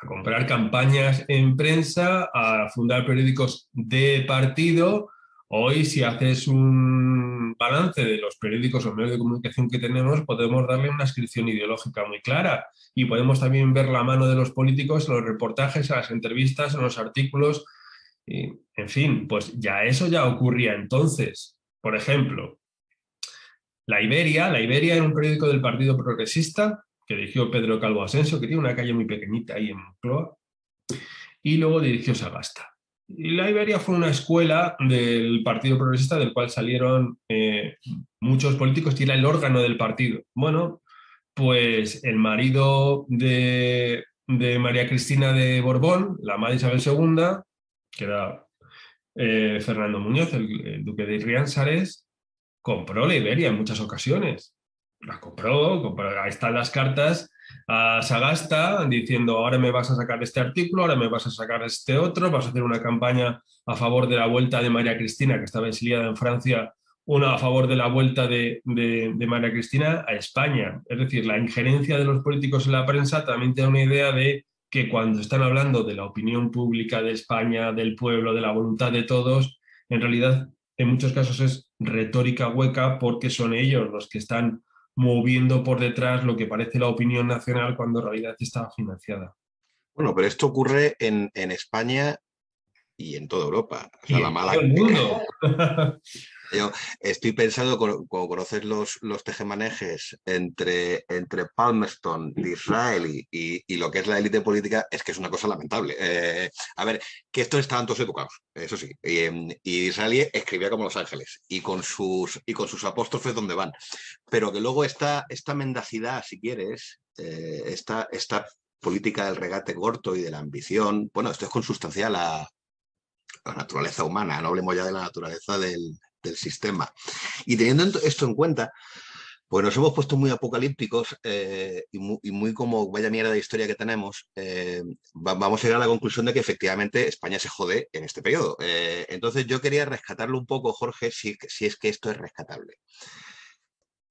a comprar campañas en prensa, a fundar periódicos de partido. Hoy, si haces un balance de los periódicos o medios de comunicación que tenemos, podemos darle una inscripción ideológica muy clara y podemos también ver la mano de los políticos en los reportajes, en las entrevistas, en los artículos. Y, en fin, pues eso ya ocurría entonces. Por ejemplo, La Iberia era un periódico del Partido Progresista que dirigió Pedro Calvo Asensio, que tiene una calle muy pequeñita ahí en Moncloa, y luego dirigió Sagasta. Y La Iberia fue una escuela del Partido Progresista del cual salieron muchos políticos y era el órgano del partido. Bueno, pues el marido de María Cristina de Borbón, la madre de Isabel II, que era Fernando Muñoz, el duque de Riansares, compró La Iberia en muchas ocasiones. La compró, ahí están las cartas a Sagasta diciendo: ahora me vas a sacar este artículo, ahora me vas a sacar este otro, vas a hacer una campaña a favor de la vuelta de María Cristina, que estaba exiliada en Francia, una a favor de la vuelta de María Cristina a España. Es decir, la injerencia de los políticos en la prensa también te da una idea de que cuando están hablando de la opinión pública de España, del pueblo, de la voluntad de todos, en realidad en muchos casos es retórica hueca, porque son ellos los que están moviendo por detrás lo que parece la opinión nacional cuando en realidad está financiada. Bueno, pero esto ocurre en España y en toda Europa. O sea, y la en mala... todo el mundo. Yo estoy pensando, cuando conoces los tejemanejes entre Palmerston, Disraeli y lo que es la élite política, es que es una cosa lamentable. A ver, que estos estaban todos educados, eso sí. Y Disraeli escribía como Los Ángeles y con sus apóstrofes donde van. Pero que luego esta mendacidad, si quieres, esta política del regate corto y de la ambición, bueno, esto es consustancial a la naturaleza humana, no hablemos ya de la naturaleza del sistema. Y teniendo esto en cuenta, pues nos hemos puesto muy apocalípticos y muy como vaya mierda de historia que tenemos, vamos a llegar a la conclusión de que efectivamente España se jode en este periodo. Entonces yo quería rescatarlo un poco, Jorge, si es que esto es rescatable.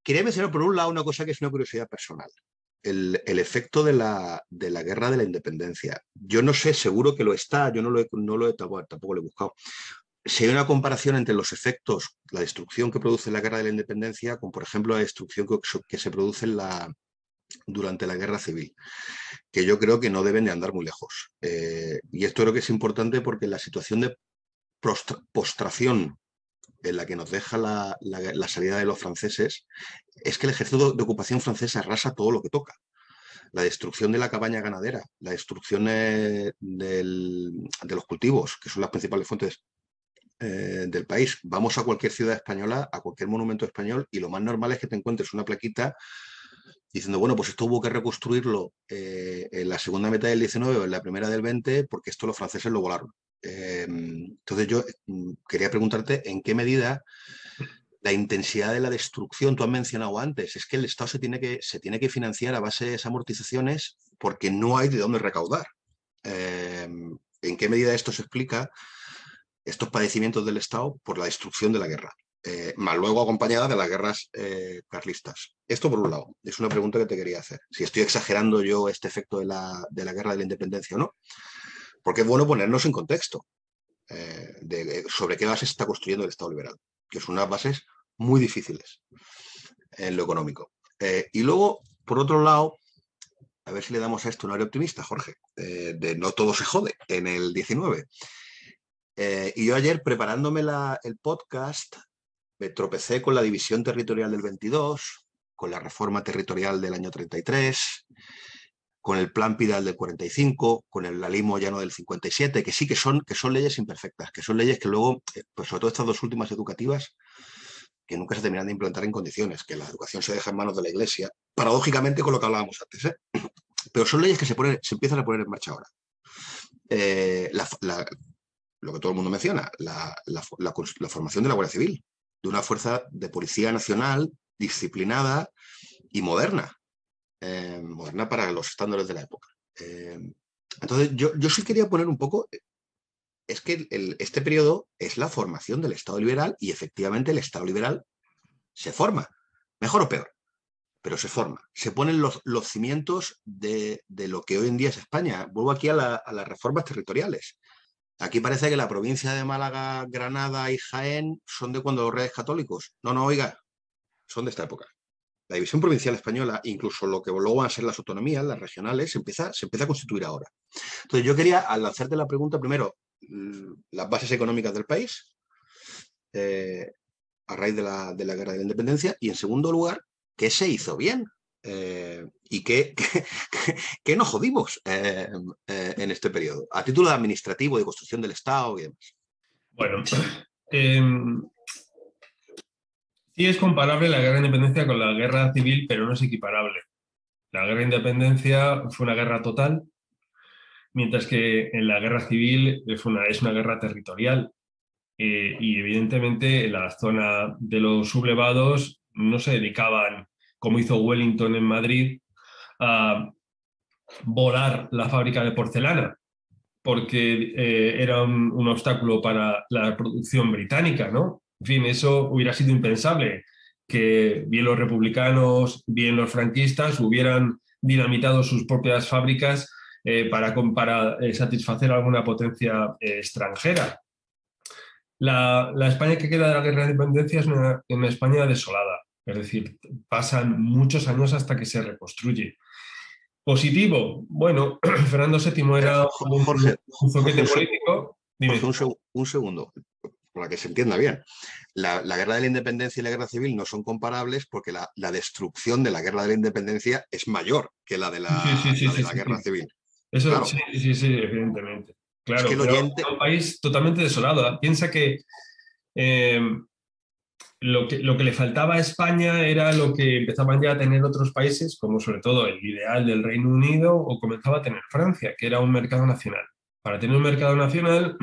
quería mencionar por un lado una cosa que es una curiosidad personal. El efecto de la guerra de la independencia. Yo no sé, seguro que lo está, yo tampoco lo he buscado. Si hay una comparación entre los efectos, la destrucción que produce la guerra de la independencia con, por ejemplo, la destrucción que se produce durante la guerra civil, que yo creo que no deben de andar muy lejos. Y esto creo que es importante porque la situación de postración en la que nos deja la salida de los franceses es que el ejército de ocupación francesa arrasa todo lo que toca. La destrucción de la cabaña ganadera, la destrucción de los cultivos, que son las principales fuentes del país. Vamos a cualquier ciudad española, a cualquier monumento español, y lo más normal es que te encuentres una plaquita diciendo, bueno, pues esto hubo que reconstruirlo en la segunda mitad del 19 o en la primera del 20 porque esto los franceses lo volaron. Entonces yo quería preguntarte en qué medida la intensidad de la destrucción, tú has mencionado antes, es que el Estado se tiene que financiar a base de esas amortizaciones porque no hay de dónde recaudar. ¿En qué medida esto se explica, estos padecimientos del Estado, por la destrucción de la guerra? Más luego acompañada de las guerras carlistas. Esto por un lado, es una pregunta que te quería hacer. Si estoy exagerando yo este efecto de la guerra de la independencia o no. Porque es bueno ponernos en contexto sobre qué bases está construyendo el Estado liberal, que son unas bases muy difíciles en lo económico. Y luego, por otro lado, a ver si le damos a esto un aire optimista, Jorge, de no todo se jode en el 19. Y yo ayer, preparándome el podcast, me tropecé con la división territorial del 22, con la reforma territorial del año 33, con el plan Pidal del 45, con el Lalismo Llano del 57, que sí que son leyes imperfectas, que son leyes que luego, pues sobre todo estas dos últimas educativas, que nunca se terminan de implantar en condiciones, que la educación se deja en manos de la Iglesia, paradójicamente con lo que hablábamos antes, pero son leyes que se empiezan a poner en marcha ahora. Lo que todo el mundo menciona, la formación de la Guardia Civil, de una fuerza de policía nacional disciplinada y moderna. Moderna para los estándares de la época. Entonces, yo sí quería poner un poco, es que este periodo es la formación del Estado liberal y efectivamente el Estado liberal se forma, mejor o peor, pero se forma. Se ponen los cimientos de lo que hoy en día es España. Vuelvo aquí a las reformas territoriales. Aquí parece que la provincia de Málaga, Granada y Jaén son de cuando los reyes católicos. No, oiga, son de esta época. La división provincial española, incluso lo que luego van a ser las autonomías, las regionales, se empieza a constituir ahora. Entonces yo quería, al hacerte la pregunta, primero, las bases económicas del país, a raíz de la guerra de la independencia, y en segundo lugar, ¿qué se hizo bien? ¿Y qué nos jodimos en este periodo? A título administrativo, de construcción del Estado y demás. Bueno, sí es comparable la guerra de independencia con la guerra civil, pero no es equiparable. La guerra de independencia fue una guerra total, mientras que en la guerra civil es una guerra territorial. Y evidentemente en la zona de los sublevados no se dedicaban, como hizo Wellington en Madrid, a volar la fábrica de porcelana, porque era un obstáculo para la producción británica, ¿no? En fin, eso hubiera sido impensable, que bien los republicanos, bien los franquistas hubieran dinamitado sus propias fábricas para satisfacer alguna potencia extranjera. La España que queda de la guerra de independencia es una España desolada, es decir, pasan muchos años hasta que se reconstruye. Positivo, bueno, Fernando VII era un zoquete político. Dime. Un segundo, para que se entienda bien. La guerra de la independencia y la guerra civil no son comparables porque la destrucción de la guerra de la independencia es mayor que la de la guerra civil. Eso, claro. Sí, evidentemente. Claro, es que pero es un país totalmente desolado. Piensa que lo que le faltaba a España era lo que empezaban ya a tener otros países, como sobre todo el ideal del Reino Unido, o comenzaba a tener Francia, que era un mercado nacional. Para tener un mercado nacional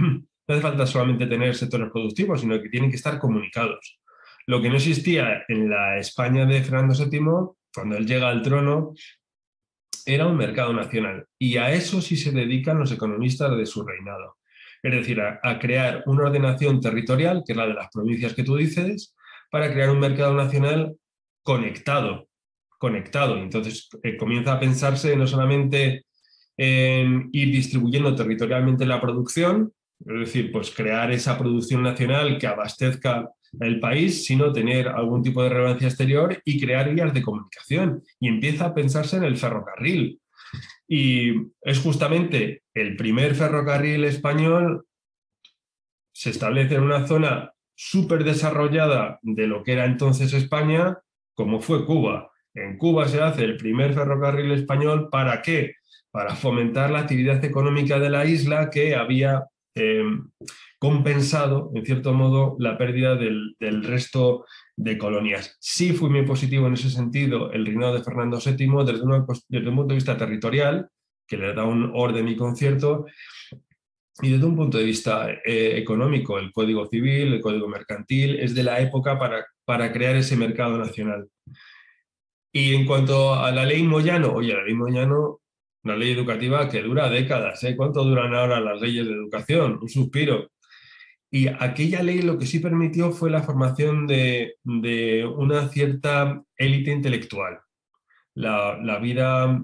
no hace falta solamente tener sectores productivos, sino que tienen que estar comunicados. Lo que no existía en la España de Fernando VII, cuando él llega al trono, era un mercado nacional. Y a eso sí se dedican los economistas de su reinado. Es decir, a crear una ordenación territorial, que es la de las provincias que tú dices, para crear un mercado nacional conectado. Entonces comienza a pensarse no solamente en ir distribuyendo territorialmente la producción, es decir, pues crear esa producción nacional que abastezca el país, sino tener algún tipo de relevancia exterior y crear vías de comunicación. Y empieza a pensarse en el ferrocarril. Y es justamente el primer ferrocarril español, se establece en una zona súper desarrollada de lo que era entonces España, como fue Cuba. En Cuba se hace el primer ferrocarril español, ¿para qué? Para fomentar la actividad económica de la isla, que había compensado, en cierto modo, la pérdida del resto de colonias. Sí fue muy positivo en ese sentido el reinado de Fernando VII desde un punto de vista territorial, que le da un orden y concierto, y desde un punto de vista económico, el Código Civil, el Código Mercantil, es de la época para crear ese mercado nacional. Y en cuanto a la ley Moyano, la ley Moyano, una ley educativa que dura décadas, ¿eh? ¿Cuánto duran ahora las leyes de educación? Un suspiro. Y aquella ley lo que sí permitió fue la formación de una cierta élite intelectual. La vida,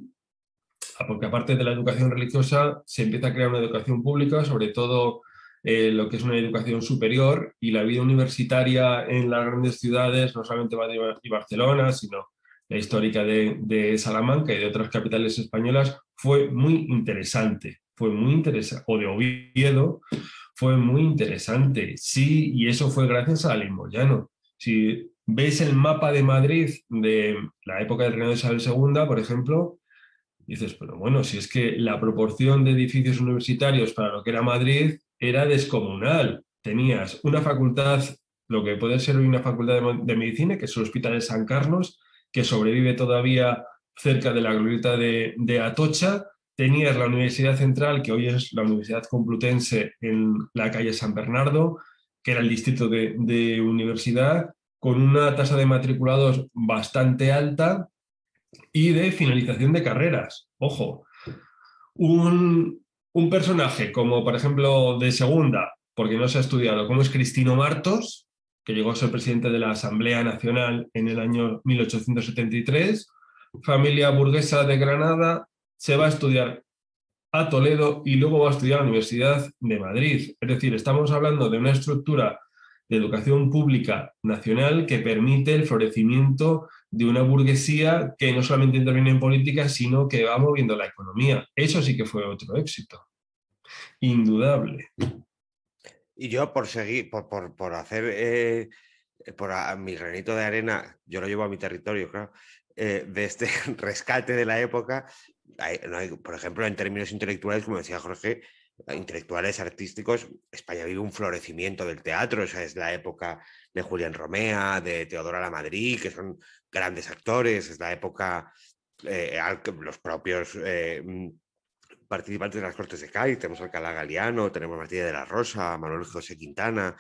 porque aparte de la educación religiosa, se empieza a crear una educación pública, sobre todo lo que es una educación superior, y la vida universitaria en las grandes ciudades, no solamente Madrid y Barcelona, sino la histórica de Salamanca y de otras capitales españolas, fue muy interesante, o de Oviedo, fue muy interesante, sí, y eso fue gracias a Ley Moyano. Si ves el mapa de Madrid de la época del reinado de Isabel II, por ejemplo, dices, pero bueno, si es que la proporción de edificios universitarios para lo que era Madrid era descomunal. Tenías una facultad, lo que puede ser hoy una facultad de medicina, que es el Hospital de San Carlos, que sobrevive todavía cerca de la glorieta de Atocha. Tenías la Universidad Central, que hoy es la Universidad Complutense en la calle San Bernardo, que era el distrito de universidad, con una tasa de matriculados bastante alta y de finalización de carreras. Ojo, un personaje como, por ejemplo, de segunda, porque no se ha estudiado, como es Cristino Martos, que llegó a ser presidente de la Asamblea Nacional en el año 1873, familia burguesa de Granada, se va a estudiar a Toledo y luego va a estudiar a la Universidad de Madrid. Es decir, estamos hablando de una estructura de educación pública nacional que permite el florecimiento de una burguesía que no solamente interviene en política, sino que va moviendo la economía. Eso sí que fue otro éxito. Indudable. Y yo, por seguir, por hacer mi granito de arena, yo lo llevo a mi territorio, claro, de este rescate de la época, por ejemplo, en términos intelectuales, como decía Jorge, intelectuales, artísticos, España vive un florecimiento del teatro, esa es la época de Julián Romea, de Teodoro Lamadrid, que son grandes actores, es la época, los propios participantes de las Cortes de Cádiz, tenemos a Alcalá Galiano, tenemos a Martínez de la Rosa, Manuel José Quintana,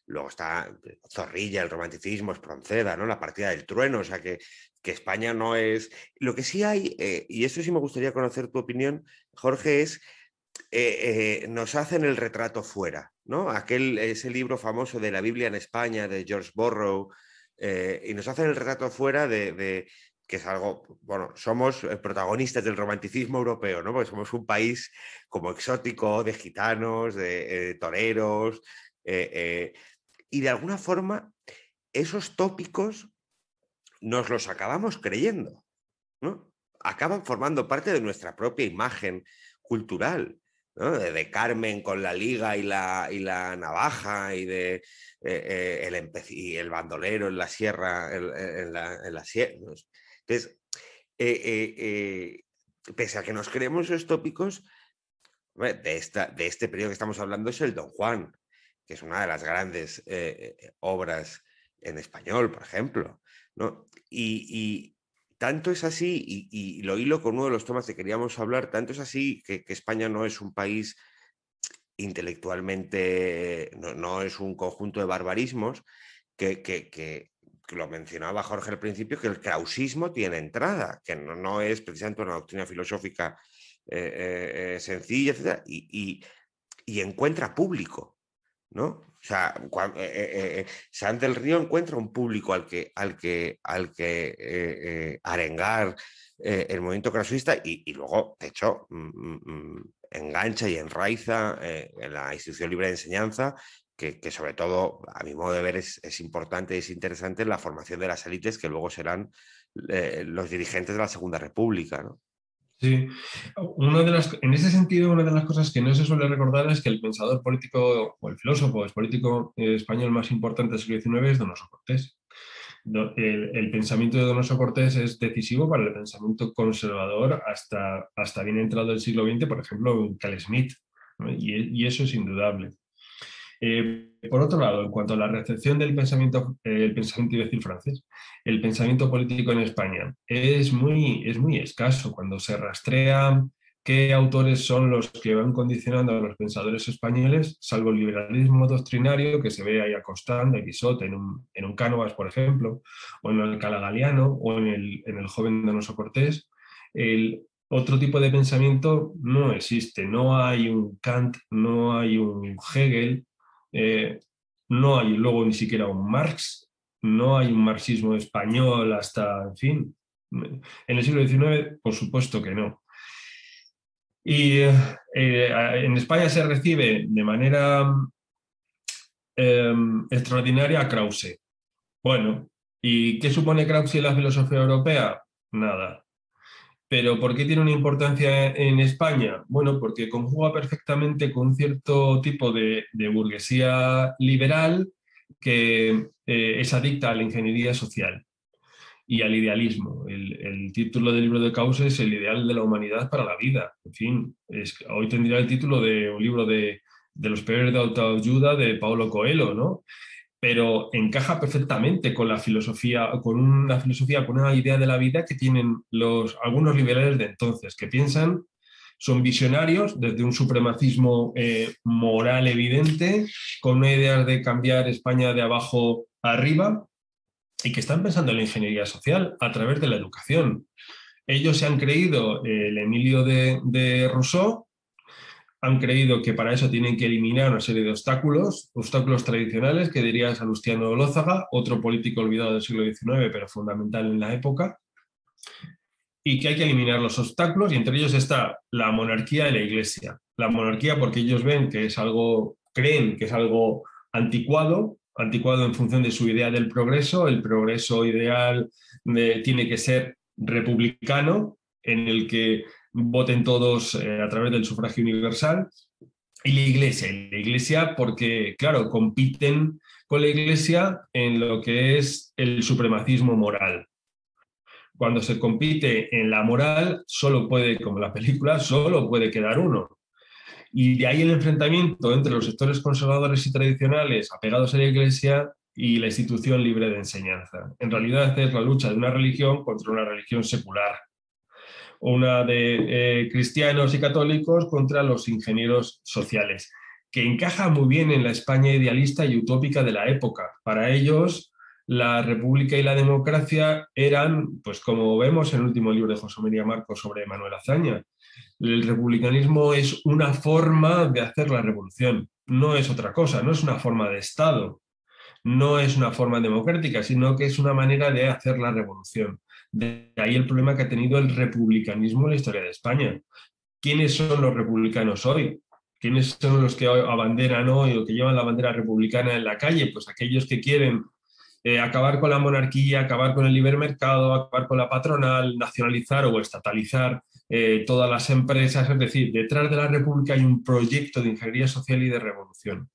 luego está Zorrilla, el romanticismo, Espronceda, ¿no? La partida del trueno, o sea que España no es... Lo que sí hay, y esto sí me gustaría conocer tu opinión, Jorge, es nos hacen el retrato fuera, ¿no? Ese libro famoso de la Biblia en España, de George Borrow, y nos hacen el retrato fuera de que es algo, bueno, somos protagonistas del romanticismo europeo, ¿no? Porque somos un país como exótico, de gitanos, de toreros, y de alguna forma esos tópicos nos los acabamos creyendo, ¿no? Acaban formando parte de nuestra propia imagen cultural, ¿no? De Carmen con la liga y la navaja y de y el bandolero en la sierra, en la sierra. Entonces, pese a que nos creemos esos tópicos, de este periodo que estamos hablando es el Don Juan, que es una de las grandes obras en español, por ejemplo, ¿no? Y tanto es así, y lo hilo con uno de los temas que queríamos hablar, tanto es así que España no es un país intelectualmente, no es un conjunto de barbarismos, que lo mencionaba Jorge al principio, que el krausismo tiene entrada, que no es precisamente una doctrina filosófica sencilla, etc., y encuentra público, ¿no? O sea, Sanz del Río encuentra un público al que arengar el movimiento krausista y luego, de hecho, engancha y enraiza en la institución libre de enseñanza, que sobre todo, a mi modo de ver, es importante y es interesante en la formación de las élites que luego serán los dirigentes de la Segunda República, ¿no? Sí, en ese sentido, una de las cosas que no se suele recordar es que el pensador político o el filósofo político español más importante del siglo XIX es Donoso Cortés. El pensamiento de Donoso Cortés es decisivo para el pensamiento conservador hasta bien entrado el siglo XX, por ejemplo, Carl Schmitt, ¿no? Y eso es indudable. Por otro lado, en cuanto a la recepción del pensamiento, iba a decir francés, el pensamiento político en España es muy escaso. Cuando se rastrea qué autores son los que van condicionando a los pensadores españoles, salvo el liberalismo doctrinario que se ve ahí acostando, en Guissot, en un Cánovas, por ejemplo, o en el Calagaliano, o en el joven Donoso Cortés, otro tipo de pensamiento no existe. No hay un Kant, no hay un Hegel, no hay luego ni siquiera un Marx, no hay un marxismo español hasta, en fin, en el siglo XIX, por supuesto que no. Y en España se recibe de manera extraordinaria a Krause. Bueno, ¿y qué supone Krause en la filosofía europea? Nada. ¿Pero por qué tiene una importancia en España? Bueno, porque conjuga perfectamente con un cierto tipo de burguesía liberal que es adicta a la ingeniería social y al idealismo. El título del libro de Krause es El ideal de la humanidad para la vida. En fin, hoy tendría el título de un libro de los peores de autoayuda de Paulo Coelho, ¿no? Pero encaja perfectamente con la filosofía, con una idea de la vida que tienen algunos liberales de entonces, que piensan, son visionarios desde un supremacismo moral evidente, con una idea de cambiar España de abajo arriba, y que están pensando en la ingeniería social a través de la educación. Ellos se han creído el Emilio de Rousseau, han creído que para eso tienen que eliminar una serie de obstáculos tradicionales, que diría Salustiano Olózaga, otro político olvidado del siglo XIX, pero fundamental en la época, y que hay que eliminar los obstáculos, y entre ellos está la monarquía y la iglesia. La monarquía porque ellos creen que es algo anticuado en función de su idea del progreso. El progreso ideal tiene que ser republicano, en el que voten todos a través del sufragio universal, y la iglesia porque, claro, compiten con la iglesia en lo que es el supremacismo moral. Cuando se compite en la moral, como la película, solo puede quedar uno. Y de ahí el enfrentamiento entre los sectores conservadores y tradicionales apegados a la iglesia y la institución libre de enseñanza. En realidad es la lucha de una religión contra una religión secular. Una de cristianos y católicos contra los ingenieros sociales, que encaja muy bien en la España idealista y utópica de la época. Para ellos, la república y la democracia eran, pues como vemos en el último libro de José María Marcos sobre Manuel Azaña, el republicanismo es una forma de hacer la revolución, no es otra cosa, no es una forma de Estado, no es una forma democrática, sino que es una manera de hacer la revolución. De ahí el problema que ha tenido el republicanismo en la historia de España. ¿Quiénes son los republicanos hoy? ¿Quiénes son los que abanderan hoy o que llevan la bandera republicana en la calle? Pues aquellos que quieren acabar con la monarquía, acabar con el libre mercado, acabar con la patronal, nacionalizar o estatalizar todas las empresas. Es decir, detrás de la república hay un proyecto de ingeniería social y de revolución.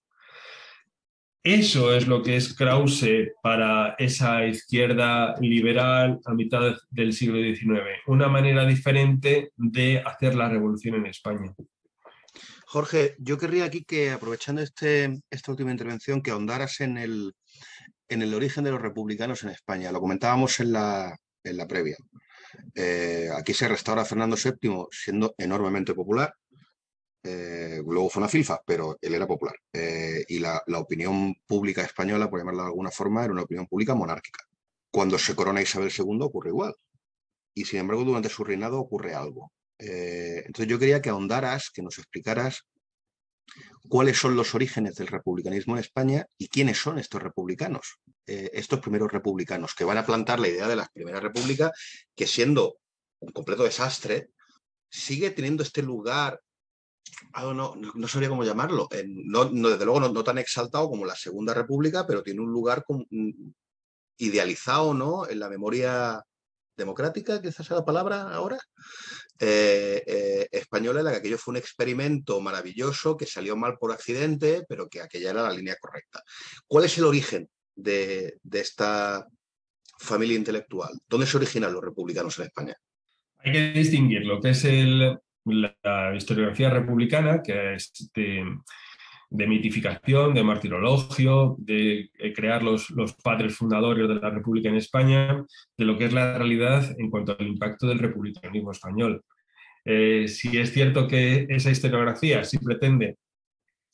Eso es lo que es Krause para esa izquierda liberal a mitad del siglo XIX. Una manera diferente de hacer la revolución en España. Jorge, yo querría aquí que, aprovechando esta última intervención, que ahondaras en el origen de los republicanos en España. Lo comentábamos en la previa. Aquí se restaura Fernando VII siendo enormemente popular. Luego fue una filfa, pero él era popular. Y la opinión pública española, por llamarla de alguna forma, era una opinión pública monárquica. Cuando se corona Isabel II ocurre igual. Y sin embargo, durante su reinado ocurre algo. Entonces yo quería que ahondaras, que nos explicaras cuáles son los orígenes del republicanismo en España y quiénes son estos republicanos, estos primeros republicanos que van a plantar la idea de la Primera República, que siendo un completo desastre, sigue teniendo este lugar, no sabría cómo llamarlo, desde luego no tan exaltado como la Segunda República, pero tiene un lugar idealizado, ¿no?, en la memoria democrática, quizás sea la palabra ahora, española, en la que aquello fue un experimento maravilloso que salió mal por accidente, pero que aquella era la línea correcta. ¿Cuál es el origen de esta familia intelectual? ¿Dónde se originan los republicanos en España? Hay que distinguir lo que es la historiografía republicana, que es de mitificación, de martirologio, de crear los padres fundadores de la República en España, de lo que es la realidad en cuanto al impacto del republicanismo español. Si es cierto que esa historiografía sí pretende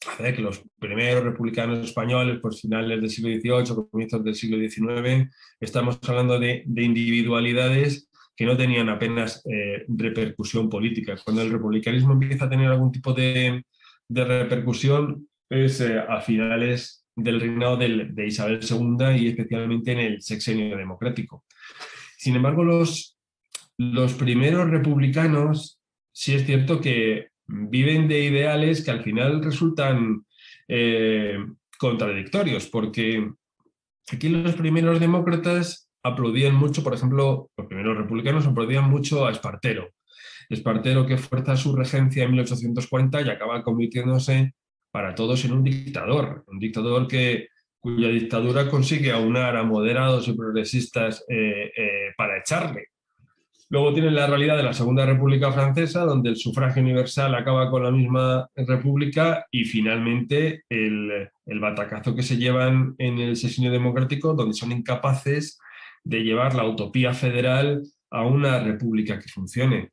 hacer que los primeros republicanos españoles, pues finales del siglo XVIII, comienzos del siglo XIX, estamos hablando de individualidades que no tenían apenas repercusión política. Cuando el republicanismo empieza a tener algún tipo de repercusión es a finales del reinado de Isabel II y especialmente en el sexenio democrático. Sin embargo, los primeros republicanos sí es cierto que viven de ideales que al final resultan contradictorios, porque aquí los primeros demócratas aplaudían mucho, por ejemplo, los primeros republicanos aplaudían mucho a Espartero. Espartero, que fuerza su regencia en 1840 y acaba convirtiéndose para todos en un dictador cuya dictadura consigue aunar a moderados y progresistas para echarle. Luego tienen la realidad de la Segunda República Francesa, donde el sufragio universal acaba con la misma república, y finalmente el batacazo que se llevan en el sexenio democrático, donde son incapaces de llevar la utopía federal a una república que funcione.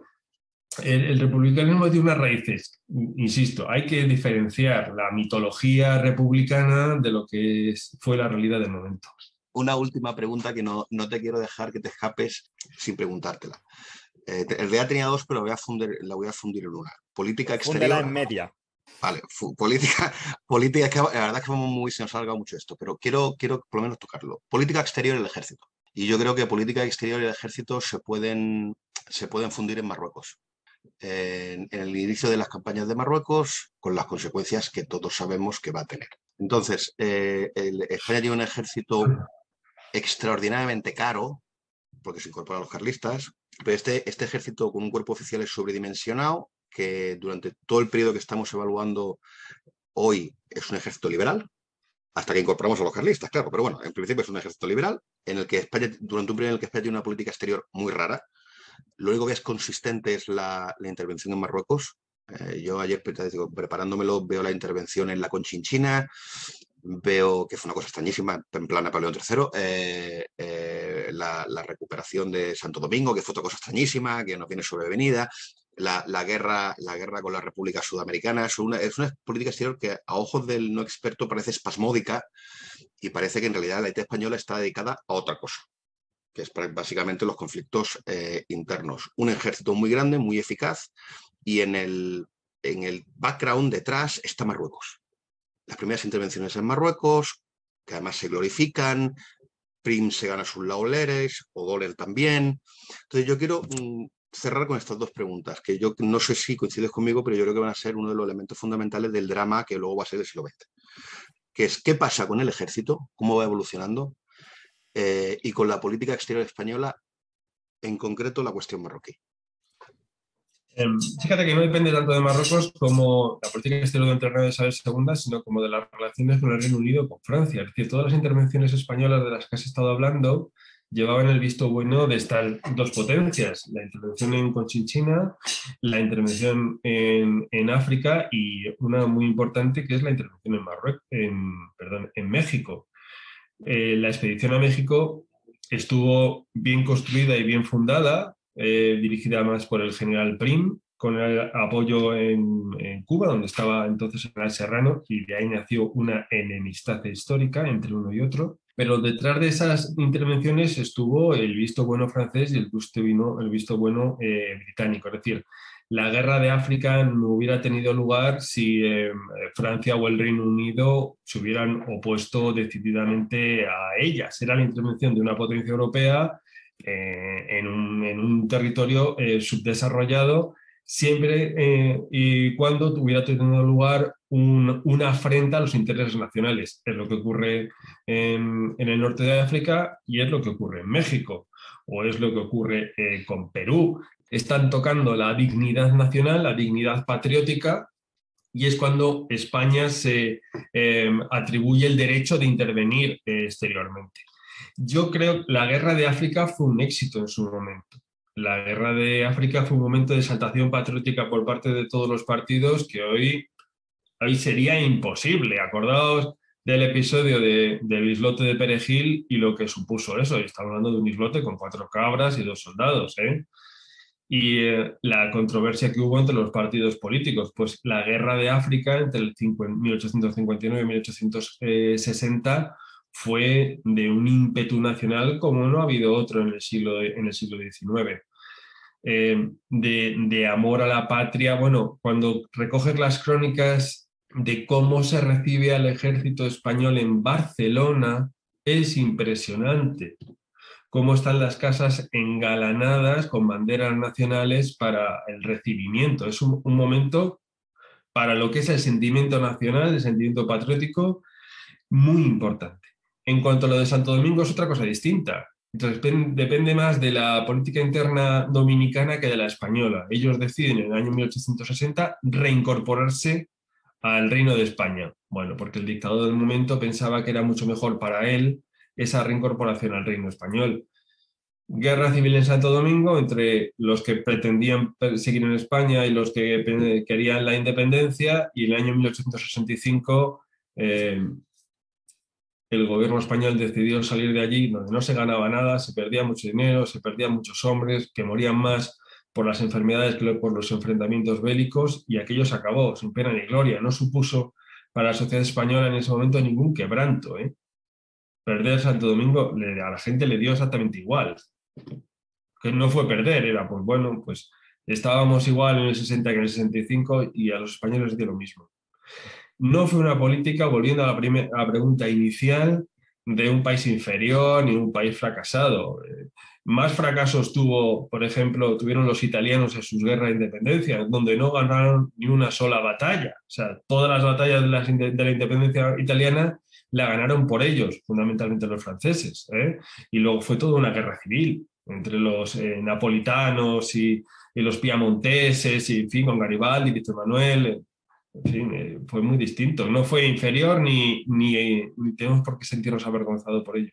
El republicanismo tiene unas raíces, insisto, hay que diferenciar la mitología republicana de lo que fue la realidad del momento. Una última pregunta que no te quiero dejar que te escapes sin preguntártela. El día tenía dos, pero la voy a fundir en una. Política exterior. Fúndela en media. Vale, política, que la verdad es que se nos ha alargado mucho esto, pero quiero por lo menos tocarlo. Política exterior y el ejército. Y yo creo que política exterior y el ejército se pueden fundir en Marruecos. En el inicio de las campañas de Marruecos, con las consecuencias que todos sabemos que va a tener. Entonces, España tiene un ejército extraordinariamente caro, porque se incorporan los carlistas, pero este ejército con un cuerpo oficial es sobredimensionado, que durante todo el periodo que estamos evaluando hoy es un ejército liberal, hasta que incorporamos a los carlistas, claro, pero bueno, en principio es un ejército liberal, en el que España, durante un periodo en el que España tiene una política exterior muy rara. Lo único que es consistente es la intervención en Marruecos. Yo ayer, preparándomelo, veo la intervención en la Conchinchina, veo que fue una cosa extrañísima, en plan Napoleón III, la recuperación de Santo Domingo, que fue otra cosa extrañísima, que nos viene sobrevenida, la guerra con la República Sudamericana. Es una política exterior que a ojos del no experto parece espasmódica, y parece que en realidad la idea española está dedicada a otra cosa, que es básicamente los conflictos internos. Un ejército muy grande, muy eficaz, y en el background detrás está Marruecos. Las primeras intervenciones en Marruecos, que además se glorifican, Prim se gana sus laureles, O'Donnell también. Entonces yo quiero cerrar con estas dos preguntas, que yo no sé si coincides conmigo, pero yo creo que van a ser uno de los elementos fundamentales del drama que luego va a ser el siglo XX. Que es, ¿qué pasa con el ejército? ¿Cómo va evolucionando? Y con la política exterior española, en concreto la cuestión marroquí. Fíjate que no depende tanto de Marruecos como la política exterior del reinado de Isabel II, sino como de las relaciones con el Reino Unido, con Francia. Es decir, todas las intervenciones españolas de las que has estado hablando llevaban el visto bueno de estas dos potencias: la intervención en Conchinchina, la intervención en África, y una muy importante que es la intervención en México. La expedición a México estuvo bien construida y bien fundada, dirigida más por el general Prim, con el apoyo en Cuba, donde estaba entonces el general Serrano, y de ahí nació una enemistad histórica entre uno y otro. Pero detrás de esas intervenciones estuvo el visto bueno francés y el visto bueno británico. Es decir, la guerra de África no hubiera tenido lugar si Francia o el Reino Unido se hubieran opuesto decididamente a ellas. Era la intervención de una potencia europea en un territorio subdesarrollado, siempre y cuando hubiera tenido lugar una afrenta a los intereses nacionales. Es lo que ocurre en el norte de África y es lo que ocurre en México, o es lo que ocurre con Perú. Están tocando la dignidad nacional, la dignidad patriótica, y es cuando España se atribuye el derecho de intervenir exteriormente. Yo creo que la guerra de África fue un éxito en su momento. La guerra de África fue un momento de exaltación patriótica por parte de todos los partidos que hoy sería imposible. Acordaos del episodio del islote de Perejil y lo que supuso eso. Estamos hablando de un islote con 4 cabras y 2 soldados, y la controversia que hubo entre los partidos políticos. Pues la guerra de África entre el 1859 y 1860 fue de un ímpetu nacional como no ha habido otro en el siglo XIX. De amor a la patria. Bueno, cuando recoges las crónicas de cómo se recibe al ejército español en Barcelona, es impresionante. Cómo están las casas engalanadas con banderas nacionales para el recibimiento. Es un momento para lo que es el sentimiento nacional, el sentimiento patriótico, muy importante. En cuanto a lo de Santo Domingo, es otra cosa distinta. Entonces, depende más de la política interna dominicana que de la española. Ellos deciden en el año 1860 reincorporarse al Reino de España. Bueno, porque el dictador del momento pensaba que era mucho mejor para él esa reincorporación al Reino español. Guerra civil en Santo Domingo entre los que pretendían seguir en España y los que querían la independencia, y en el año 1865 el gobierno español decidió salir de allí, donde no se ganaba nada, se perdía mucho dinero, se perdían muchos hombres, que morían más por las enfermedades que por los enfrentamientos bélicos, y aquello se acabó sin pena ni gloria. No supuso para la sociedad española en ese momento ningún quebranto. Perder Santo Domingo a la gente le dio exactamente igual. Que no fue perder, era pues bueno, pues estábamos igual en el 60 que en el 65 y a los españoles les dio lo mismo. No fue una política, volviendo a la pregunta inicial, de un país inferior ni un país fracasado. Más fracasos tuvieron los italianos en sus guerras de independencia, donde no ganaron ni una sola batalla. O sea, todas las batallas de la independencia italiana la ganaron por ellos, fundamentalmente los franceses. Y luego fue toda una guerra civil entre los napolitanos y los piamonteses, y en fin, con Garibaldi, Víctor Manuel. En fin, fue muy distinto. No fue inferior ni tenemos por qué sentirnos avergonzados por ello.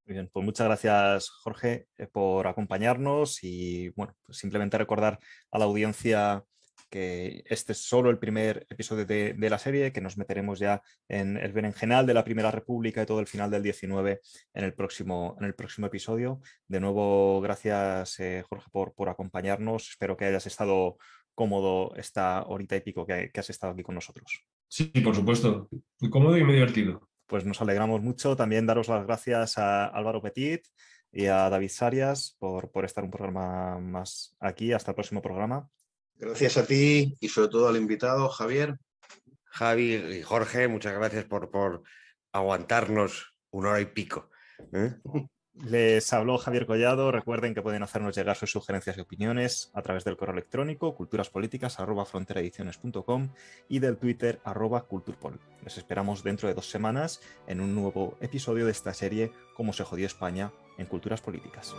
Muy bien, pues muchas gracias, Jorge, por acompañarnos, y bueno, pues simplemente recordar a la audiencia que este es solo el primer episodio de la serie, que nos meteremos ya en el berenjenal de la Primera República y todo el final del 19 en el próximo episodio. De nuevo, gracias, Jorge, por acompañarnos. Espero que hayas estado cómodo esta horita y pico que has estado aquí con nosotros. Sí, por supuesto. Muy cómodo y muy divertido. Pues nos alegramos mucho. También daros las gracias a Álvaro Petit y a David Sarias por estar un programa más aquí. Hasta el próximo programa. Gracias a ti y sobre todo al invitado, Javier. Javi y Jorge, muchas gracias por aguantarnos 1 hora y pico. Les habló Javier Collado. Recuerden que pueden hacernos llegar sus sugerencias y opiniones a través del correo electrónico culturaspolíticas@fronteraediciones.com y del Twitter @culturpol. Les esperamos dentro de 2 semanas en un nuevo episodio de esta serie Cómo se jodió España en Culturas Políticas.